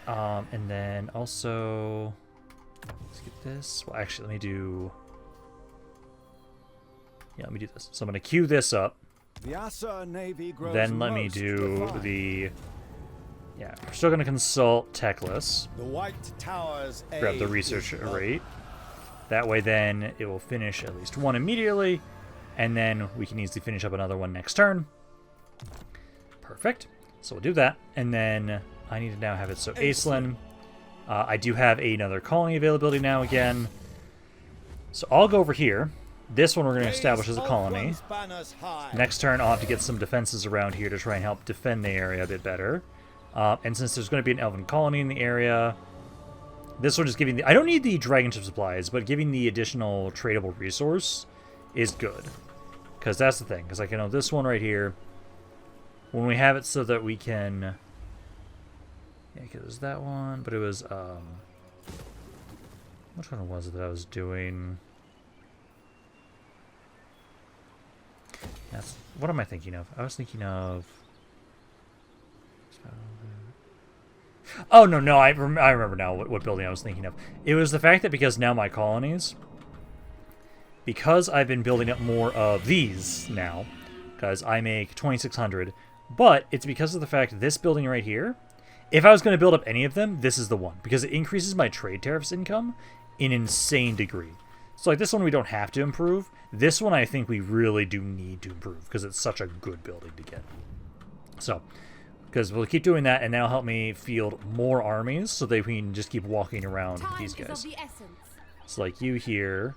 And then also, let's get this. Well, actually, let me do. Yeah, let me do this. So I'm gonna queue this up. The Asa Navy grows Then let me do the. Yeah, we're still gonna consult Techless. The White Towers. Grab the research rate. That way, then it will finish at least one immediately, and then we can easily finish up another one next turn. Perfect. So we'll do that. And then I need to now have it so Aislinn. I do have another colony availability now again. So I'll go over here. This one we're going to establish as a colony. Next turn I'll have to get some defenses around here to try and help defend the area a bit better. And since there's going to be an elven colony in the area, this will just give you I don't need the dragon ship supplies, but giving the additional tradable resource is good. Because that's the thing. Because I can know this one right here. When we have it so that we can... Yeah, because it was that one, but it was, which one was it that I was doing? That's... What am I thinking of? I was thinking of... Oh, no, I remember now what building I was thinking of. It was the fact that because now my colonies... Because I've been building up more of these now, because I make 2,600... But it's because of the fact that this building right here, if I was going to build up any of them, this is the one. Because it increases my trade tariffs income in an insane degree. So like this one we don't have to improve. This one I think we really do need to improve because it's such a good building to get. So, because we'll keep doing that and that'll help me field more armies so that we can just keep walking around with these guys. So like you here.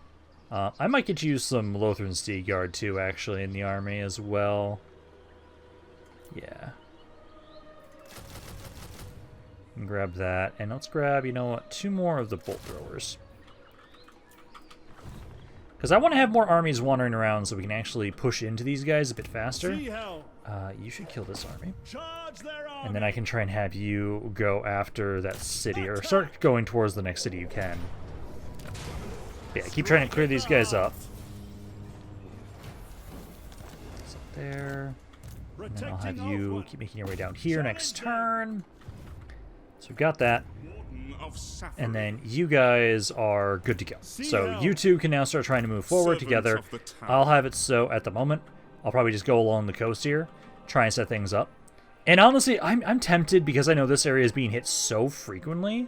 I might get you some Lothran Steed Guard too actually in the army as well. Yeah. And grab that. And let's grab, you know what, 2 more of the bolt throwers. Because I want to have more armies wandering around so we can actually push into these guys a bit faster. You should kill this army. And then I can try and have you go after that city, or start going towards the next city you can. Yeah, keep trying to clear these guys up. So there. And then I'll have you keep making your way down here next turn. So we've got that. And then you guys are good to go. So you two can now start trying to move forward together. I'll have it so at the moment, I'll probably just go along the coast here, try and set things up. And honestly, I'm tempted, because I know this area is being hit so frequently,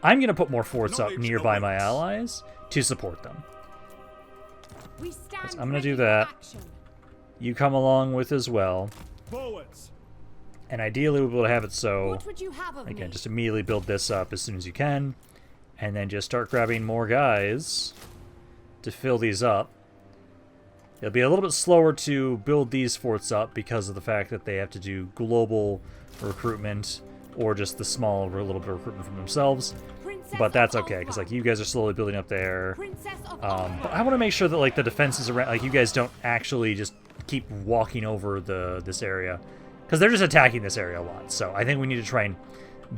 I'm going to put more forts up nearby my allies to support them. So I'm going to do that. You come along with as well. Forwards. And ideally we'll be able to have it so, What would you have of again, me? just immediately build this up as soon as you can. And then just start grabbing more guys to fill these up. It'll be a little bit slower to build these forts up because of the fact that they have to do global recruitment, or just the small little bit of recruitment from themselves. But that's okay, because like you guys are slowly building up there. But I want to make sure that like the defenses around, like you guys don't actually just keep walking over this area, because they're just attacking this area a lot. So I think we need to try and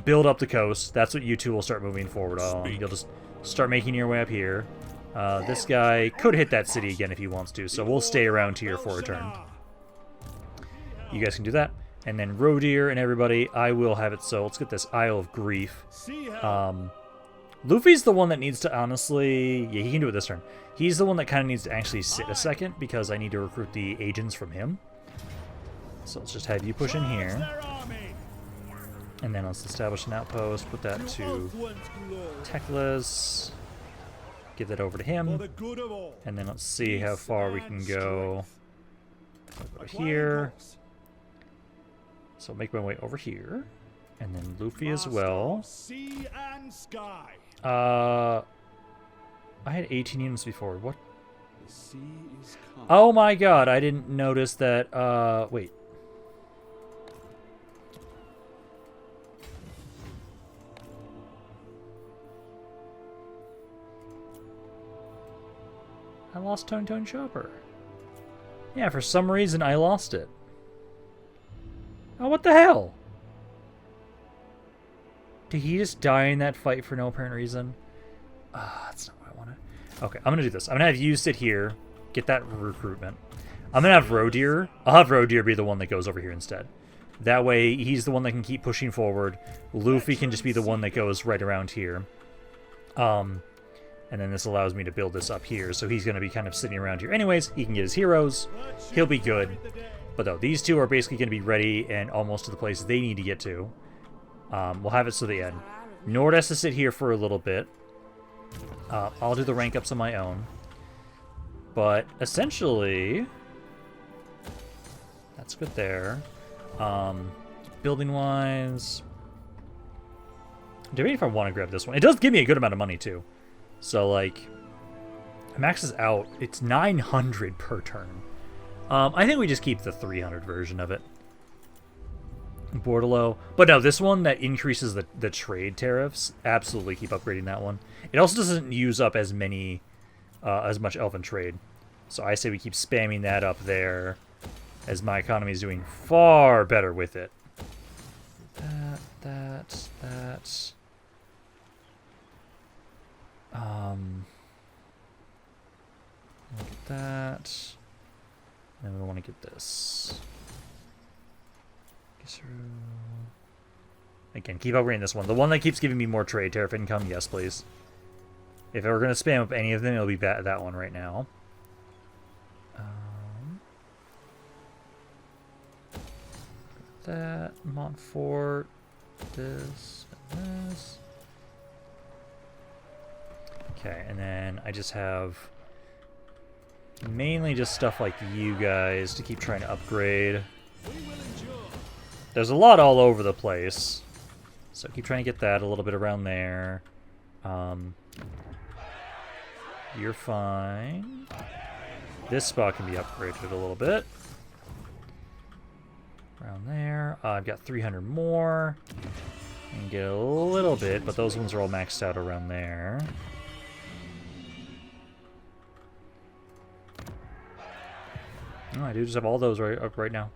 build up the coast. That's what you two will start moving forward on. You'll just start making your way up here. This guy could hit that city again if he wants to, so we'll stay around here for a turn. You guys can do that. And then Rodir and everybody, I will have it so. Let's get this Isle of Grief. Luffy's the one that needs to honestly... Yeah, he can do it this turn. He's the one that kind of needs to actually sit a second, because I need to recruit the agents from him. So let's just have you push in here. And then let's establish an outpost. Put that to Teclis. Give that over to him. And then let's see how far we can go. Over here. So make my way over here. And then Luffy as well. I had 18 units before. What? Oh my god, I didn't notice that. Wait. I lost Tone Chopper. Yeah, for some reason I lost it. Oh, what the hell? Did he just die in that fight for no apparent reason? That's not what I wanted. Okay, I'm gonna do this. I'm gonna have you sit here, get that recruitment. I'm gonna have Rodir. I'll have Rodir be the one that goes over here instead. That way, he's the one that can keep pushing forward. Luffy can just be the one that goes right around here. And then this allows me to build this up here, so he's gonna be kind of sitting around here. Anyways, he can get his heroes. He'll be good. But no, these two are basically gonna be ready and almost to the place they need to get to. We'll have it to the end. Nord has to sit here for a little bit. I'll do the rank ups on my own. But essentially, that's good there. Building wise, debating if I want to grab this one. It does give me a good amount of money too. So like, max is out. It's 900 per turn. I think we just keep the 300 version of it. Bordello. But no, this one that increases the trade tariffs, absolutely keep upgrading that one. It also doesn't use up as many, as much elven trade. So I say we keep spamming that up there, as my economy is doing far better with it. That. Look at that. And then we want to get this. Again, keep upgrading this one. The one that keeps giving me more trade tariff income, yes, please. If I were going to spam up any of them, it'll be that one right now. That, Montfort, this, and this. Okay, and then I just have mainly just stuff like you guys to keep trying to upgrade. There's a lot all over the place, so keep trying to get that a little bit around there. You're fine. This spot can be upgraded a little bit. Around there. I've got 300 more. And get a little bit, but those ones are all maxed out around there. Oh, I do just have all those up right now.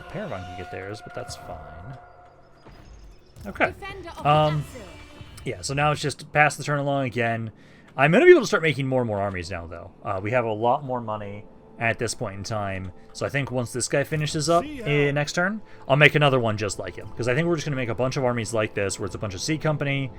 Paramount can get theirs, but that's fine. Okay. Yeah, so now it's just pass the turn along again. I'm going to be able to start making more and more armies now, though. We have a lot more money at this point in time. So I think once this guy finishes up next turn, I'll make another one just like him. Because I think we're just going to make a bunch of armies like this, where it's a bunch of Sea Company,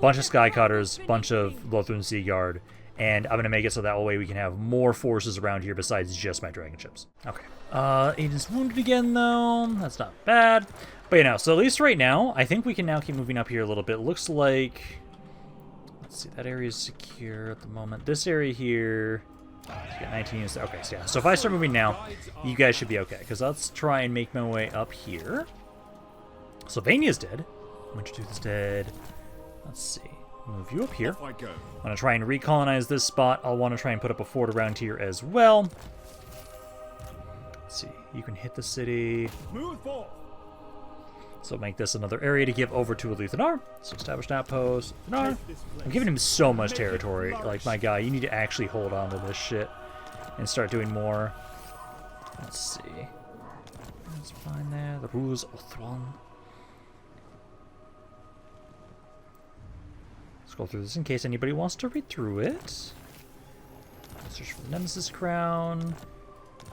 bunch of Sky Cutters, bunch of Lothran Sea Guard, and I'm going to make it so that way we can have more forces around here besides just my dragon ships. Okay. Aiden's wounded again, though. That's not bad. But, you know, so at least right now, I think we can now keep moving up here a little bit. Looks like... Let's see, that area is secure at the moment. This area here... Got 19 units. Okay, so yeah. So if I start moving now, you guys should be okay. Because let's try and make my way up here. Sylvania's dead. Wintertooth is dead. Let's see. Move you up here. I'm going to try and recolonize this spot. I'll want to try and put up a fort around here as well. Let's see. You can hit the city. Move forth. So make this another area to give over to Eluthanar. So establish an outpost. I'm giving him so much territory. Like, my guy, you need to actually hold on to this shit and start doing more. Let's see. That's fine there. The rules of Thron. Let's go through this in case anybody wants to read through it. Search for the Nemesis Crown.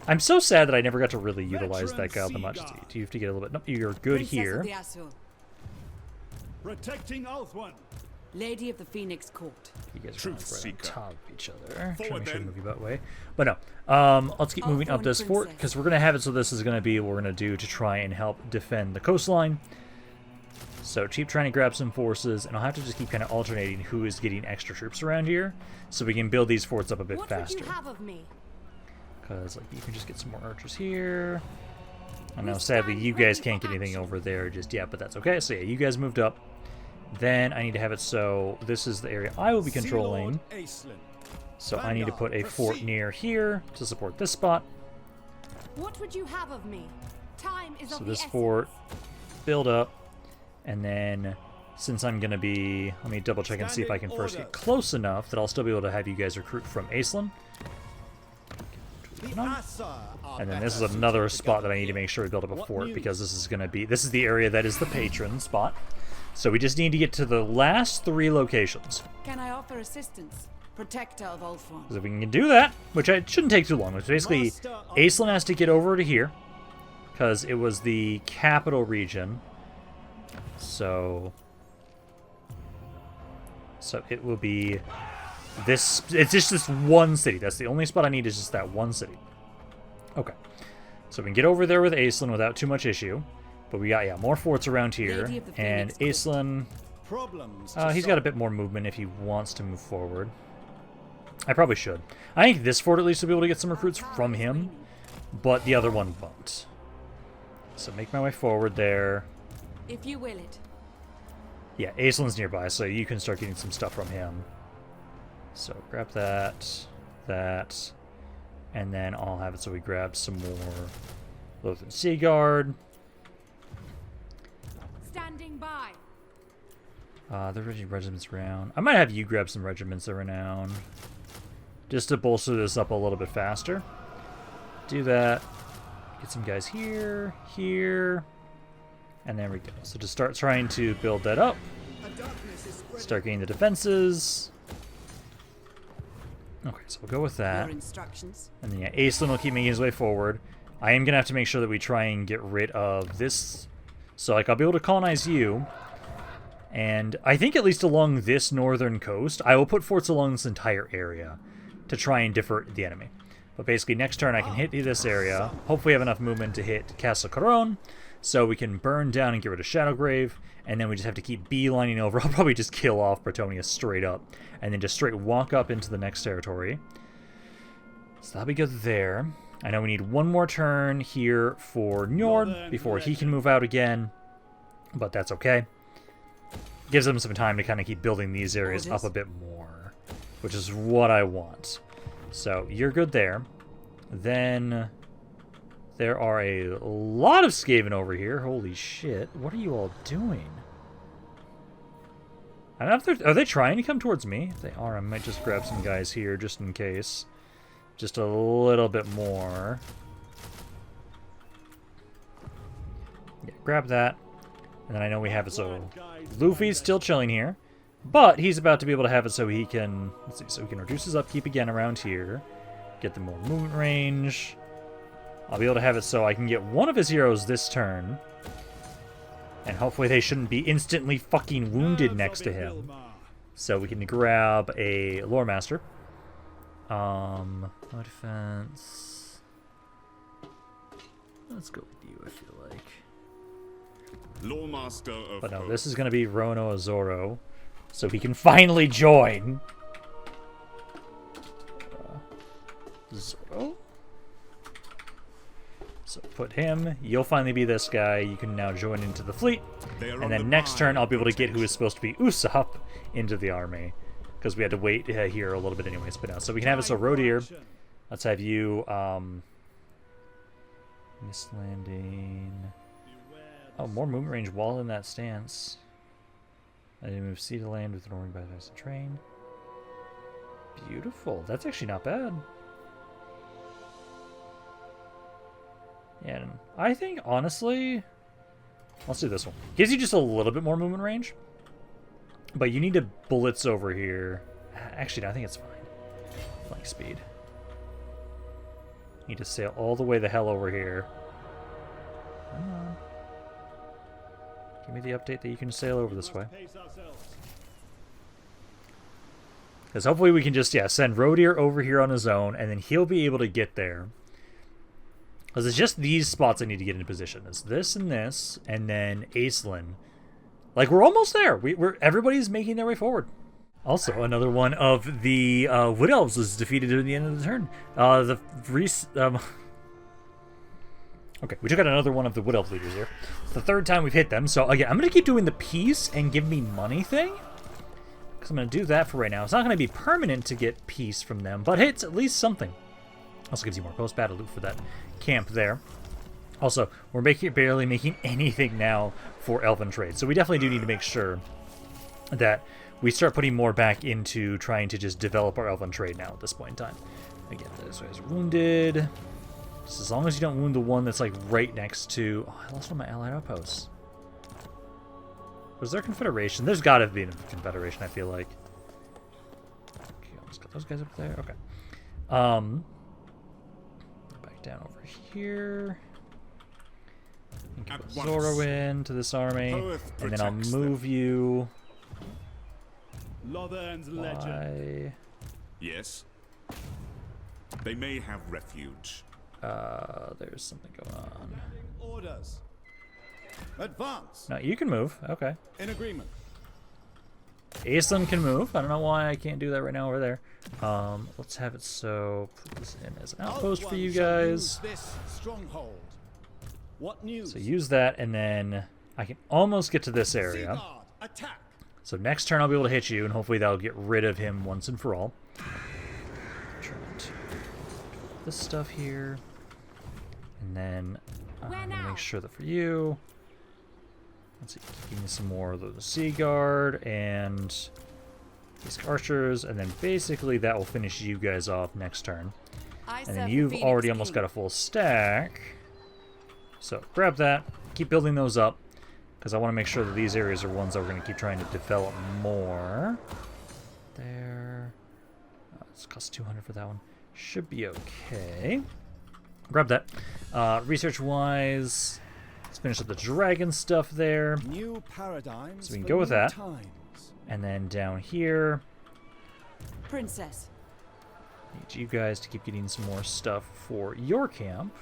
I'm so sad that I never got to really utilize that guy all that much. Do you have to get a little bit? Nope, you're good here. Protecting Althwan. Lady of the Phoenix Court. You guys are right on top of each other. Try to make sure to move you that way. But no. Let's keep moving up this fort, because we're going to have it so this is going to be what we're going to do to try and help defend the coastline. So keep trying to grab some forces, and I'll have to just keep kind of alternating who is getting extra troops around here, so we can build these forts up a bit faster. What would you have of me? Because like you can just get some more archers here. I know, sadly, you guys can't get anything over there just yet, but that's okay. So yeah, you guys moved up. Then I need to have it so this is the area I will be controlling. So I need to put a fort near here to support this spot. What would you have of me? Time is so this fort, build up, and then since I'm going to be... Let me double check and see if I can first get close enough that I'll still be able to have you guys recruit from Aislinn. And then this is another spot that I need to make sure we build up a fort, because this is going to be... This is the area that is the patron spot. So we just need to get to the last 3 locations. Can I offer assistance? Protector of Althwan. Because if we can do that, which it shouldn't take too long, which basically Aislinn has to get over to here, because it was the capital region. So it will be this. It's just this one city. That's the only spot I need, is just that one city. Okay. So we can get over there with Aislinn without too much issue. But we got, yeah, more forts around here. And Aislinn, he's got a bit more movement if he wants to move forward. I probably should. I think this fort at least will be able to get some recruits from him, but the other one won't. So make my way forward there. If you will it. Yeah, Aislinn's nearby, so you can start getting some stuff from him. So grab that, and then I'll have it so we grab some more Lothran Sea Guard. Standing by. There's regiments around. I might have you grab some regiments that are renowned, just to bolster this up a little bit faster. Do that. Get some guys here, here, and there we go. So just start trying to build that up. Start getting the defenses. Okay, so we'll go with that. And then yeah, Aislinn will keep making his way forward. I am gonna have to make sure that we try and get rid of this. So like I'll be able to colonize you. And I think at least along this northern coast, I will put forts along this entire area to try and divert the enemy. But basically next turn I can hit this area, hopefully have enough movement to hit Castle Caron, so we can burn down and get rid of Shadowgrave, and then we just have to keep beelining over. I'll probably just kill off Bretonnia straight up, and then just straight walk up into the next territory. So that'll be good there. I know we need one more turn here for Njord before he can move out again, but that's okay. Gives them some time to kind of keep building these areas up a bit more, which is what I want. So you're good there. Then There are a lot of Skaven over here. Holy shit. What are you all doing? I don't know if are they trying to come towards me? If they are, I might just grab some guys here just in case. Just a little bit more. Yeah, grab that. And then I know we have it, so Luffy's still chilling here. But he's about to be able to have it so he can, let's see, so he can reduce his upkeep again around here. Get the more movement range. I'll be able to have it so I can get one of his heroes this turn. And hopefully they shouldn't be instantly fucking wounded next to him. So we can grab a Lore Master. No defense. Let's go with you, I feel like. Lore Master of But no, Hope. this is going to be Rono Azoro. So he can finally join. Zoro? So put him. You'll finally be this guy. You can now join into the fleet. And then next turn, I'll be able to get who is supposed to be Usopp into the army. Because we had to wait here a little bit anyways. But now, so we can have it so Rodir. Let's have you, Miss Landing. Oh, more movement range while in that stance. I didn't move sea to land with an oaring by the train. Beautiful. That's actually not bad. Yeah, and I think, honestly, let's do this one. Gives you just a little bit more movement range. But you need to bullets over here. Actually, no, I think it's fine. Flank speed. You need to sail all the way the hell over here. Come on. Give me the update that you can sail over this way. Because hopefully we can just, yeah, send Rodir over here on his own, and then he'll be able to get there. Because it's just these spots I need to get into position. It's this, and then Aislinn. Like, we're almost there. Everybody's making their way forward. Also, another one of the Wood Elves was defeated at the end of the turn. Okay, we took out another one of the Wood Elf leaders here. It's the third time we've hit them. So, again, I'm going to keep doing the peace and give me money thing. Because I'm going to do that for right now. It's not going to be permanent to get peace from them, but hey, it's at least something. Also gives you more post-battle loot for that camp there. Also, we're barely making anything now for Elven trade. So we definitely do need to make sure that we start putting more back into trying to just develop our Elven trade now at this point in time. Again, this guy's wounded. Just as long as you don't wound the one that's like right next to... Oh, I lost one of my allied outposts. Was there Confederation? There's got to be a Confederation, I feel like. Okay, almost got those guys up there. Okay. Back down over here. Put Zoro into this army. And then I'll move you... Lothern's legend. Yes. They may have refuge. There's something going on. Orders. Advance. No, you can move. Okay. In agreement. Aislinn can move. I don't know why I can't do that right now over there. Let's have it so put this in as an outpost for you guys. This stronghold. What news? So use that, and then I can almost get to this area. Sea Guard, attack. So next turn I'll be able to hit you, and hopefully that'll get rid of him once and for all. Try to do this stuff here. And then I'm going to make sure that for you... Let's see, give me some more of the Sea Guard and these archers, and then basically that will finish you guys off next turn. And then you've already almost got a full stack. So grab that, keep building those up, because I want to make sure that these areas are ones that we're going to keep trying to develop more. There. It's cost 200 for that one. Should be okay. Grab that. Research-wise... Let's finish up the dragon stuff there. New paradigms. So we can go with that. Times. And then down here, Princess. need you guys to keep getting some more stuff for your camp.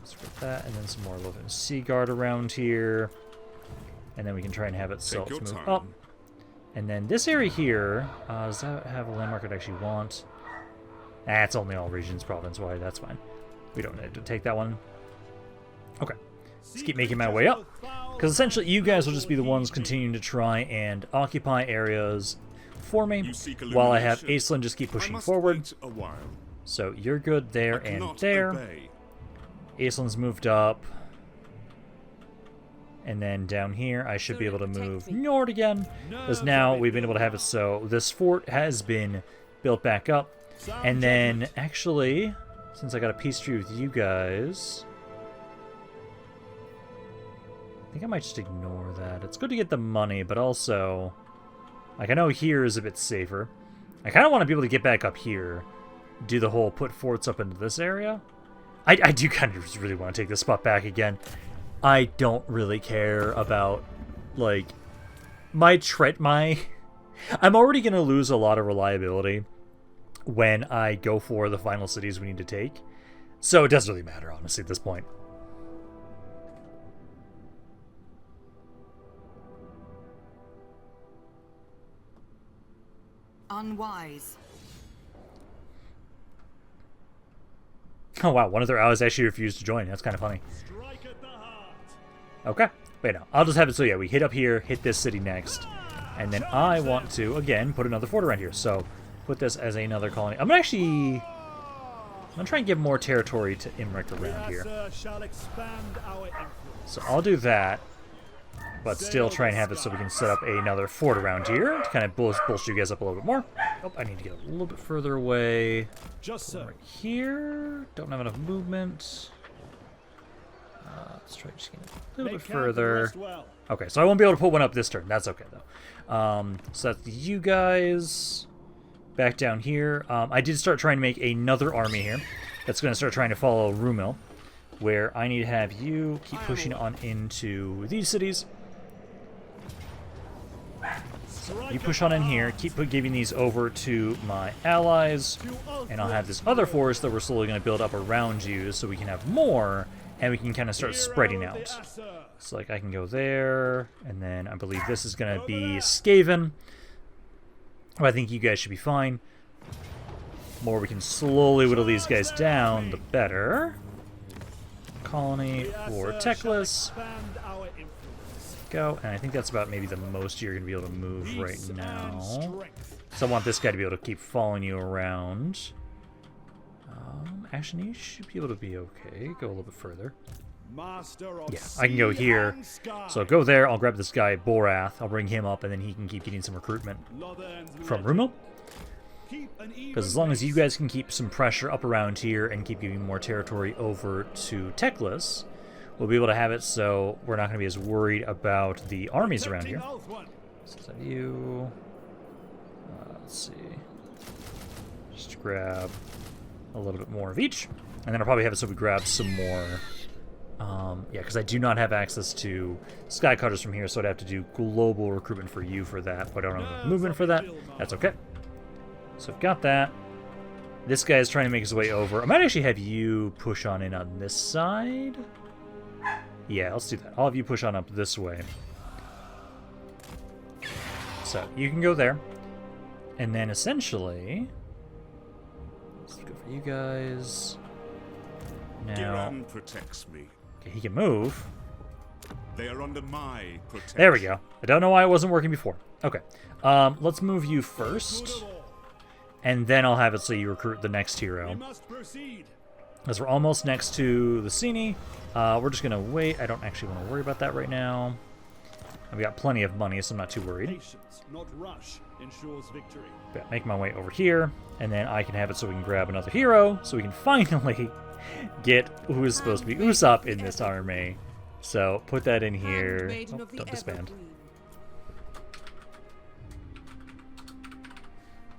Let's get that, and then some more Lothern Sea Guard around here. And then we can try and have it so Take let's your move time. up. And then this area here, does that have a landmark I'd actually want? It's only all regions province-wide, that's fine. We don't need to take that one. Okay. Let's keep making my way up, because essentially you guys will just be the ones continuing to try and occupy areas for me, You seek while I have illumination. Aislinn just keep I pushing must forward. wait a while. So you're good there I and cannot there. obey. Aislinn's moved up. And then down here, I should be able to move north again. Because now we've been able to have it so this fort has been built back up. And then, actually, since I got a peace treaty with you guys, I think I might just ignore that. It's good to get the money, but also, like, I know here is a bit safer. I kind of want to be able to get back up here, do the whole put forts up into this area. I do kind of really want to take this spot back again. I don't really care about, like, I'm already going to lose a lot of reliability when I go for the final cities we need to take. So it doesn't really matter, honestly, at this point. Unwise. Oh wow, one of their allies actually refused to join. That's kind of funny. Strike at the heart. Okay. Wait, no. I'll just have it so, yeah, we hit up here, hit this city next. And then I want to, again, put another fort around here. So, put this as another colony. I'm going to try and give more territory to Imric around here. Shall expand our influence. So, I'll do that. But still try and have it so we can set up another fort around here to kind of bolster you guys up a little bit more. Oh, I need to get a little bit further away. Just so. Right here. Don't have enough movement. Let's try just getting a little bit further. Well. Okay, so I won't be able to put one up this turn. That's okay, though. So that's you guys back down here. I did start trying to make another army here that's going to start trying to follow Rumil, where I need to have you keep pushing on into these cities. So you push on in here, keep giving these over to my allies, and I'll have this other force that we're slowly going to build up around you so we can have more, and we can kind of start spreading out. So like I can go there, and then I believe this is going to be Skaven. Oh, I think you guys should be fine. The more we can slowly whittle these guys down, the better. Colony for Teclis. Go, and I think that's about maybe the most you're going to be able to move right now. So I want this guy to be able to keep following you around. Actually, you should be able to be okay. Go a little bit further. Yeah, I can go here. So go there. I'll grab this guy, Borath. I'll bring him up, and then he can keep getting some recruitment from Rumil. Because as long as you guys can keep some pressure up around here and keep giving more territory over to Teclis, we'll be able to have it so we're not going to be as worried about the armies around here. So is that you? Let's see. Just grab a little bit more of each. And then I'll probably have it so we grab some more. Yeah, because I do not have access to Sky Cutters from here, so I'd have to do global recruitment for you for that. But I don't have enough movement for that. That's okay. So I've got that. This guy is trying to make his way over. I might actually have you push on in on this side. Yeah, let's do that. I'll have you push on up this way. So you can go there. And then essentially, let's go for you guys. Now, Giran protects me. Okay, he can move. They are under my protection. There we go. I don't know why it wasn't working before. Okay. Let's move you first. And then I'll have it so you recruit the next hero. As we're almost next to the Cini, we're just going to wait. I don't actually want to worry about that right now. I've got plenty of money, so I'm not too worried. Patience, not rush, ensures victory. But make my way over here, and then I can have it so we can grab another hero, so we can finally get who is supposed to be Usopp in this army. So put that in here. Oh, don't disband.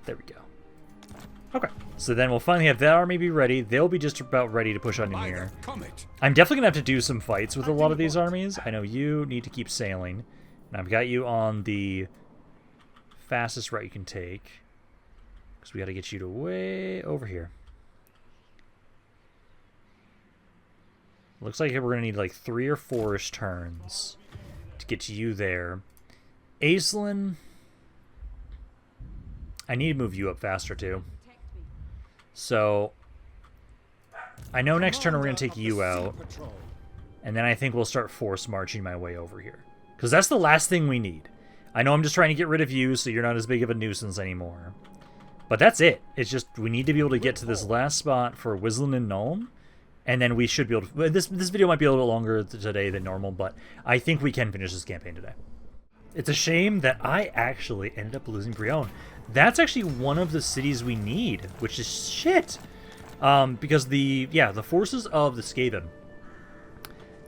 There we go. Okay, so then we'll finally have that army be ready. They'll be just about ready to push on in here. I'm definitely going to have to do some fights with a lot of these armies. I know you need to keep sailing. And I've got you on the fastest route you can take. Because we got to get you to way over here. Looks like we're going to need like 3 or 4-ish turns to get you there. Aislinn, I need to move you up faster too. So, I know next turn we're going to take you out. And then I think we'll start force marching my way over here. Because that's the last thing we need. I know I'm just trying to get rid of you so you're not as big of a nuisance anymore. But that's it. It's just we need to be able to get to this last spot for Wislan and Nuln. And then we should be able to... This video might be a little longer today than normal, but I think we can finish this campaign today. It's a shame that I actually ended up losing Brionne. That's actually one of the cities we need, which is shit. Because the forces of the Skaven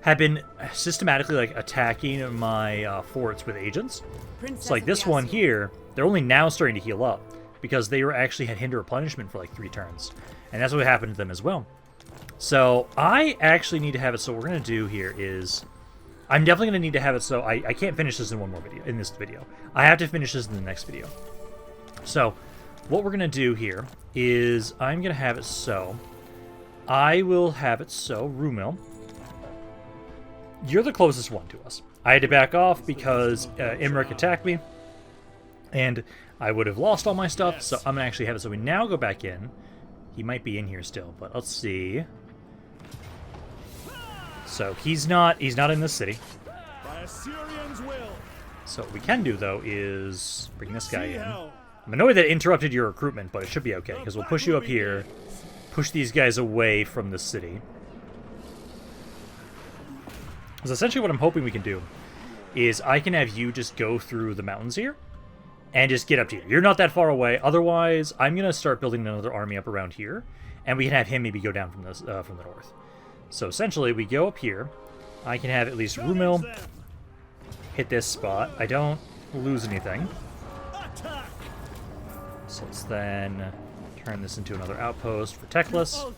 have been systematically like attacking my forts with agents. It's like this one here, they're only now starting to heal up because they were actually had hinder replenishment for like 3 turns. And that's what happened to them as well. So I actually need to have it. So what we're going to do here is I'm definitely going to need to have it so I can't finish this in one more video, in this video. I have to finish this in the next video. So what we're going to do here is I'm going to have it so I will have it so Rumil, you're the closest one to us. I had to back off because Imric attacked me and I would have lost all my stuff. So I'm going to actually have it so we now go back in. He might be in here still, but let's see. So he's not in this city. By Assyrian's will. So what we can do though is bring this guy in. I'm annoyed that it interrupted your recruitment, but it should be okay because we'll push you up here, push these guys away from the city. Because essentially what I'm hoping we can do is I can have you just go through the mountains here and just get up to here. You're not that far away. Otherwise, I'm gonna start building another army up around here, and we can have him maybe go down from the north. So essentially, we go up here. I can have at least Rumil hit this spot. I don't lose anything. So let's then turn this into another outpost for Teclis. So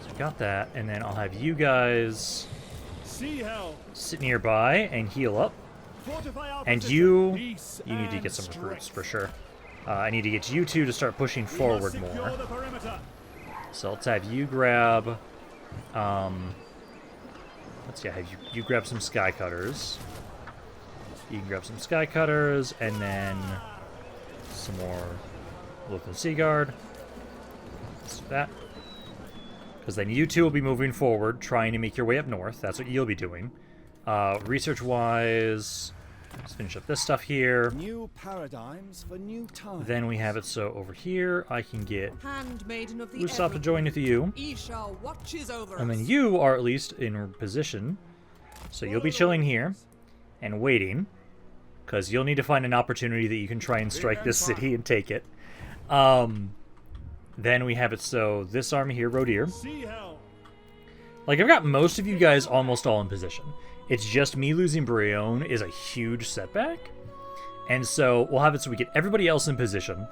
we got that, and then I'll have you guys sit nearby and heal up. And you need to get some recruits for sure. I need to get you two to start pushing forward more. So let's have you grab, let's see, have you grab some sky cutters. You can grab some sky cutters and then some more local sea guard. Let's do that. Because then you two will be moving forward, trying to make your way up north. That's what you'll be doing. Research-wise, let's finish up this stuff here. New paradigms for new times. Then we have it so over here, I can get Handmaiden of the Usopp to join with you. Isha watches over And then us. you are at least in position. So you'll be chilling here and waiting. Because you'll need to find an opportunity that you can try and strike this city and take it. Then we have it so this army here, Rodir. Like, I've got most of you guys almost all in position. It's just me losing Brionne is a huge setback. And so we'll have it so we get everybody else in position.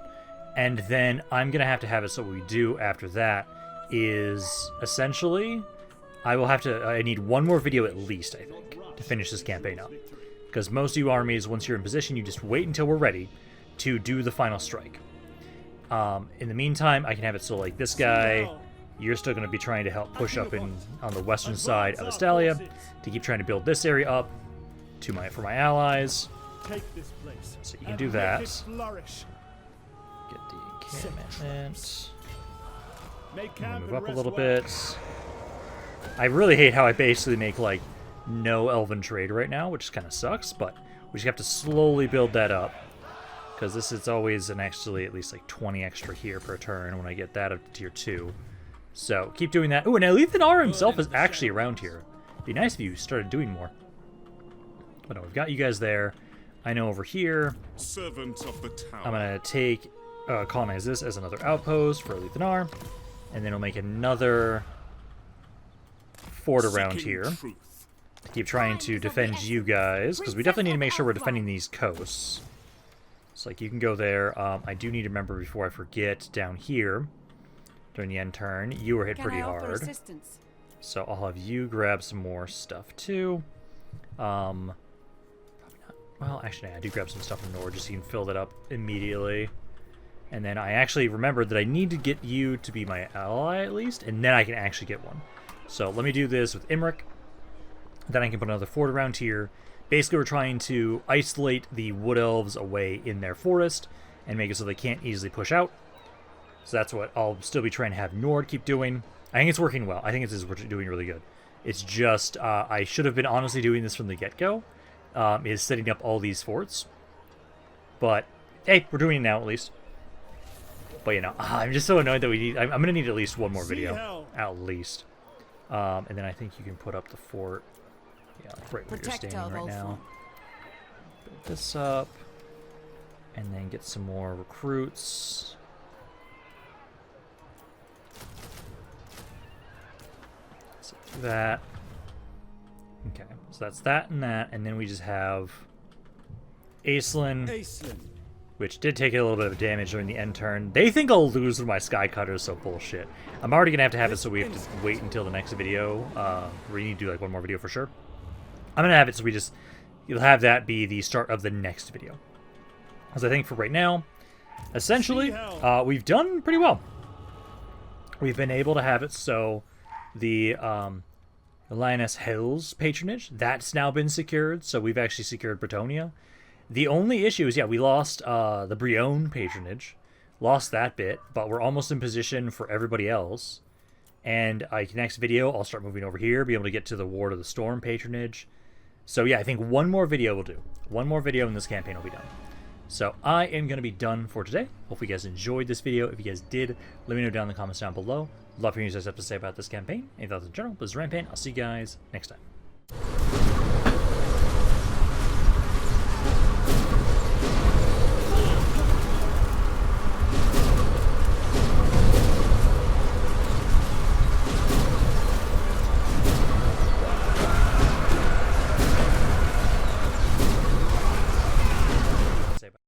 And then I'm going to have it so what we do after that is essentially I need one more video at least, I think, to finish this campaign up. Because most of you armies, once you're in position, you just wait until we're ready to do the final strike. In the meantime, I can have it so like this guy, you're still going to be trying to help push up on the western side of Estalia to keep trying to build this area up for my allies. So you can do that. Get the encampment. Move up a little bit. I really hate how I basically make like no elven trade right now, which kind of sucks, but we just have to slowly build that up. Because this is always actually at least like 20 extra here per turn when I get that up to tier 2. So keep doing that. Ooh, and Elithanar himself is actually around here. It'd be nice if you started doing more. But no, we've got you guys there. I know over here, Servant of the tower. I'm going to colonize this as another outpost for Elithanar. And then we'll make another fort around here. To keep trying to defend you guys. Because we definitely need to make sure we're defending these coasts. So like you can go there. I do need to remember before I forget down here during the end turn, you were hit pretty hard. So I'll have you grab some more stuff too. Probably not. Well, actually, I do grab some stuff from Nord just so you can fill that up immediately. And then I actually remembered that I need to get you to be my ally at least, and then I can actually get one. So let me do this with Imric. Then I can put another fort around here. Basically, we're trying to isolate the Wood Elves away in their forest and make it so they can't easily push out. So that's what I'll still be trying to have Nord keep doing. I think it's working well. I think it's doing really good. It's just, I should have been honestly doing this from the get-go, is setting up all these forts. But, hey, we're doing it now at least. But, you know, I'm just so annoyed that we need... I'm going to need at least one more video. hell. At least. And then I think you can put up the fort. Yeah, like right where you're Protect standing our right now. Volfram. Build this up. And then get some more recruits. So do that. Okay, so that's that, and then we just have Aislinn, Aislinn. which did take a little bit of damage during the end turn. They think I'll lose with my Sky Cutters, so bullshit. I'm already gonna have it, so we have to wait until the next video. We need to do like one more video for sure. I'm gonna have it so you'll have that be the start of the next video. Because I think for right now, essentially, we've done pretty well. We've been able to have it so the Lioness Hills patronage, that's now been secured, so we've actually secured Bretonia. The only issue is, yeah, we lost the Brion patronage, lost that bit, but we're almost in position for everybody else. And next video, I'll start moving over here, be able to get to the Ward of the Storm patronage. So yeah, I think one more video will do. One more video and this campaign will be done. So I am going to be done for today. Hopefully you guys enjoyed this video. If you guys did, let me know down in the comments down below. Love hearing you guys have to say about this campaign. Any thoughts in general. This is Rampaned. I'll see you guys next time.